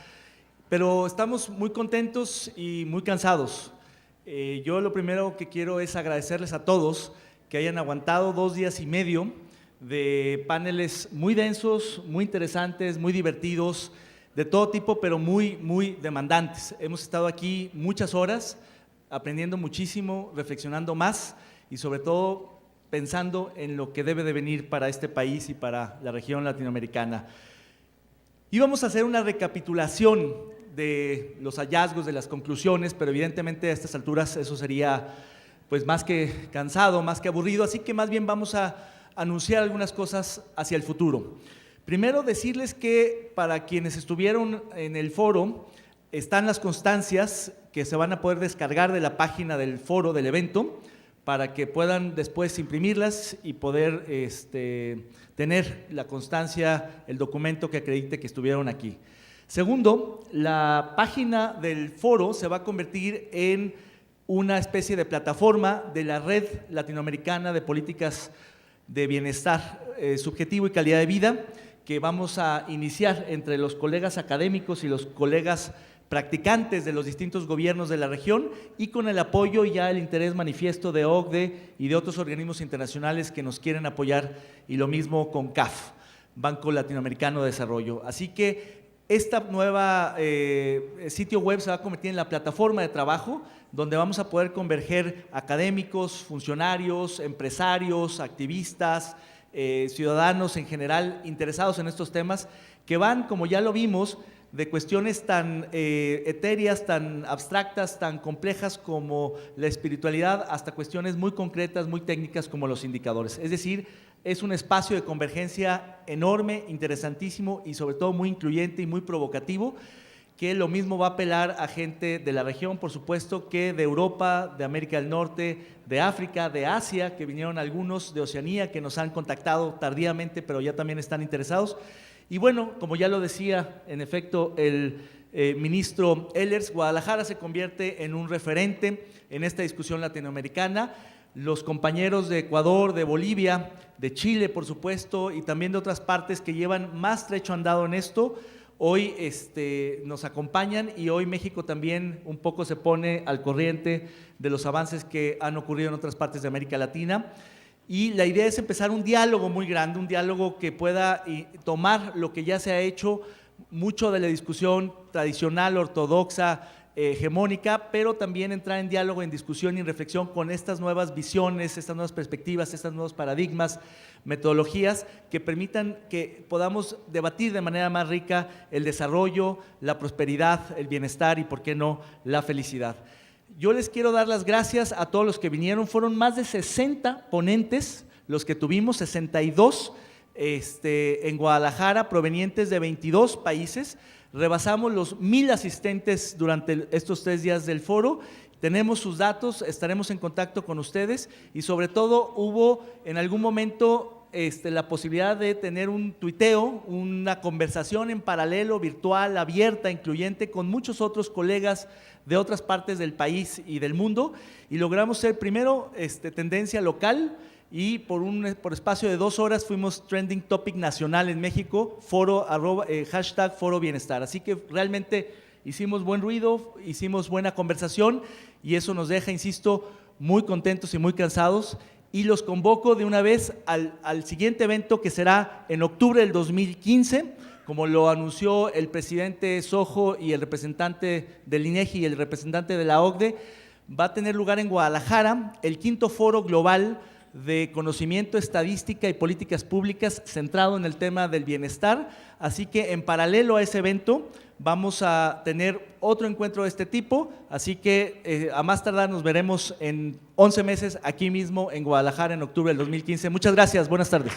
pero estamos muy contentos y muy cansados. Yo lo primero que quiero es agradecerles a todos que hayan aguantado 2 días y medio de paneles muy densos, muy interesantes, muy divertidos, de todo tipo, pero muy demandantes. Hemos estado aquí muchas horas, aprendiendo muchísimo, reflexionando más y sobre todo pensando en lo que debe de venir para este país y para la región latinoamericana. Íbamos a hacer una recapitulación de los hallazgos, de las conclusiones, pero evidentemente a estas alturas eso sería pues más que cansado, más que aburrido, así que más bien vamos a anunciar algunas cosas hacia el futuro. Primero decirles que para quienes estuvieron en el foro están las constancias que se van a poder descargar de la página del foro, del evento, para que puedan después imprimirlas y poder tener la constancia, el documento que acredite que estuvieron aquí. Segundo, la página del foro se va a convertir en una especie de plataforma de la Red Latinoamericana de Políticas de Bienestar Subjetivo y Calidad de Vida, que vamos a iniciar entre los colegas académicos y los colegas practicantes de los distintos gobiernos de la región y con el apoyo y ya el interés manifiesto de OCDE y de otros organismos internacionales que nos quieren apoyar, y lo mismo con CAF, Banco Latinoamericano de Desarrollo. Así que esta nueva sitio web se va a convertir en la plataforma de trabajo donde vamos a poder converger académicos, funcionarios, empresarios, activistas, ciudadanos en general interesados en estos temas que van, como ya lo vimos, de cuestiones tan etéreas, tan abstractas, tan complejas como la espiritualidad, hasta cuestiones muy concretas, muy técnicas como los indicadores. Es decir, es un espacio de convergencia enorme, interesantísimo y sobre todo muy incluyente y muy provocativo, que lo mismo va a apelar a gente de la región, por supuesto, que de Europa, de América del Norte, de África, de Asia, que vinieron algunos, de Oceanía, que nos han contactado tardíamente, pero ya también están interesados. Y bueno, como ya lo decía, en efecto, el ministro Ehlers, Guadalajara se convierte en un referente en esta discusión latinoamericana. Los compañeros de Ecuador, de Bolivia, de Chile, por supuesto, y también de otras partes que llevan más trecho andado en esto, hoy nos acompañan, y hoy México también un poco se pone al corriente de los avances que han ocurrido en otras partes de América Latina. Y la idea es empezar un diálogo muy grande, un diálogo que pueda tomar lo que ya se ha hecho, mucho de la discusión tradicional, ortodoxa, hegemónica, pero también entrar en diálogo, en discusión y en reflexión con estas nuevas visiones, estas nuevas perspectivas, estos nuevos paradigmas, metodologías que permitan que podamos debatir de manera más rica el desarrollo, la prosperidad, el bienestar y, por qué no, la felicidad. Yo les quiero dar las gracias a todos los que vinieron. Fueron más de 60 ponentes los que tuvimos, 62 en Guadalajara, provenientes de 22 países. Rebasamos los 1000 asistentes durante estos 3 días del foro. Tenemos sus datos, estaremos en contacto con ustedes y sobre todo hubo en algún momento la posibilidad de tener un tuiteo, una conversación en paralelo, virtual, abierta, incluyente, con muchos otros colegas de otras partes del país y del mundo, y logramos ser primero tendencia local, y por espacio de 2 horas fuimos trending topic nacional en México, hashtag Foro Bienestar. Así que realmente hicimos buen ruido, hicimos buena conversación, y eso nos deja, insisto, muy contentos y muy cansados. Y los convoco de una vez al siguiente evento, que será en octubre del 2015, como lo anunció el presidente Sojo y el representante del INEGI y el representante de la OCDE. Va a tener lugar en Guadalajara el 5º Foro Global de Conocimiento, Estadística y Políticas Públicas centrado en el tema del bienestar. Así que en paralelo a ese evento vamos a tener otro encuentro de este tipo, así que a más tardar nos veremos en 11 meses aquí mismo en Guadalajara en octubre del 2015. Muchas gracias, buenas tardes.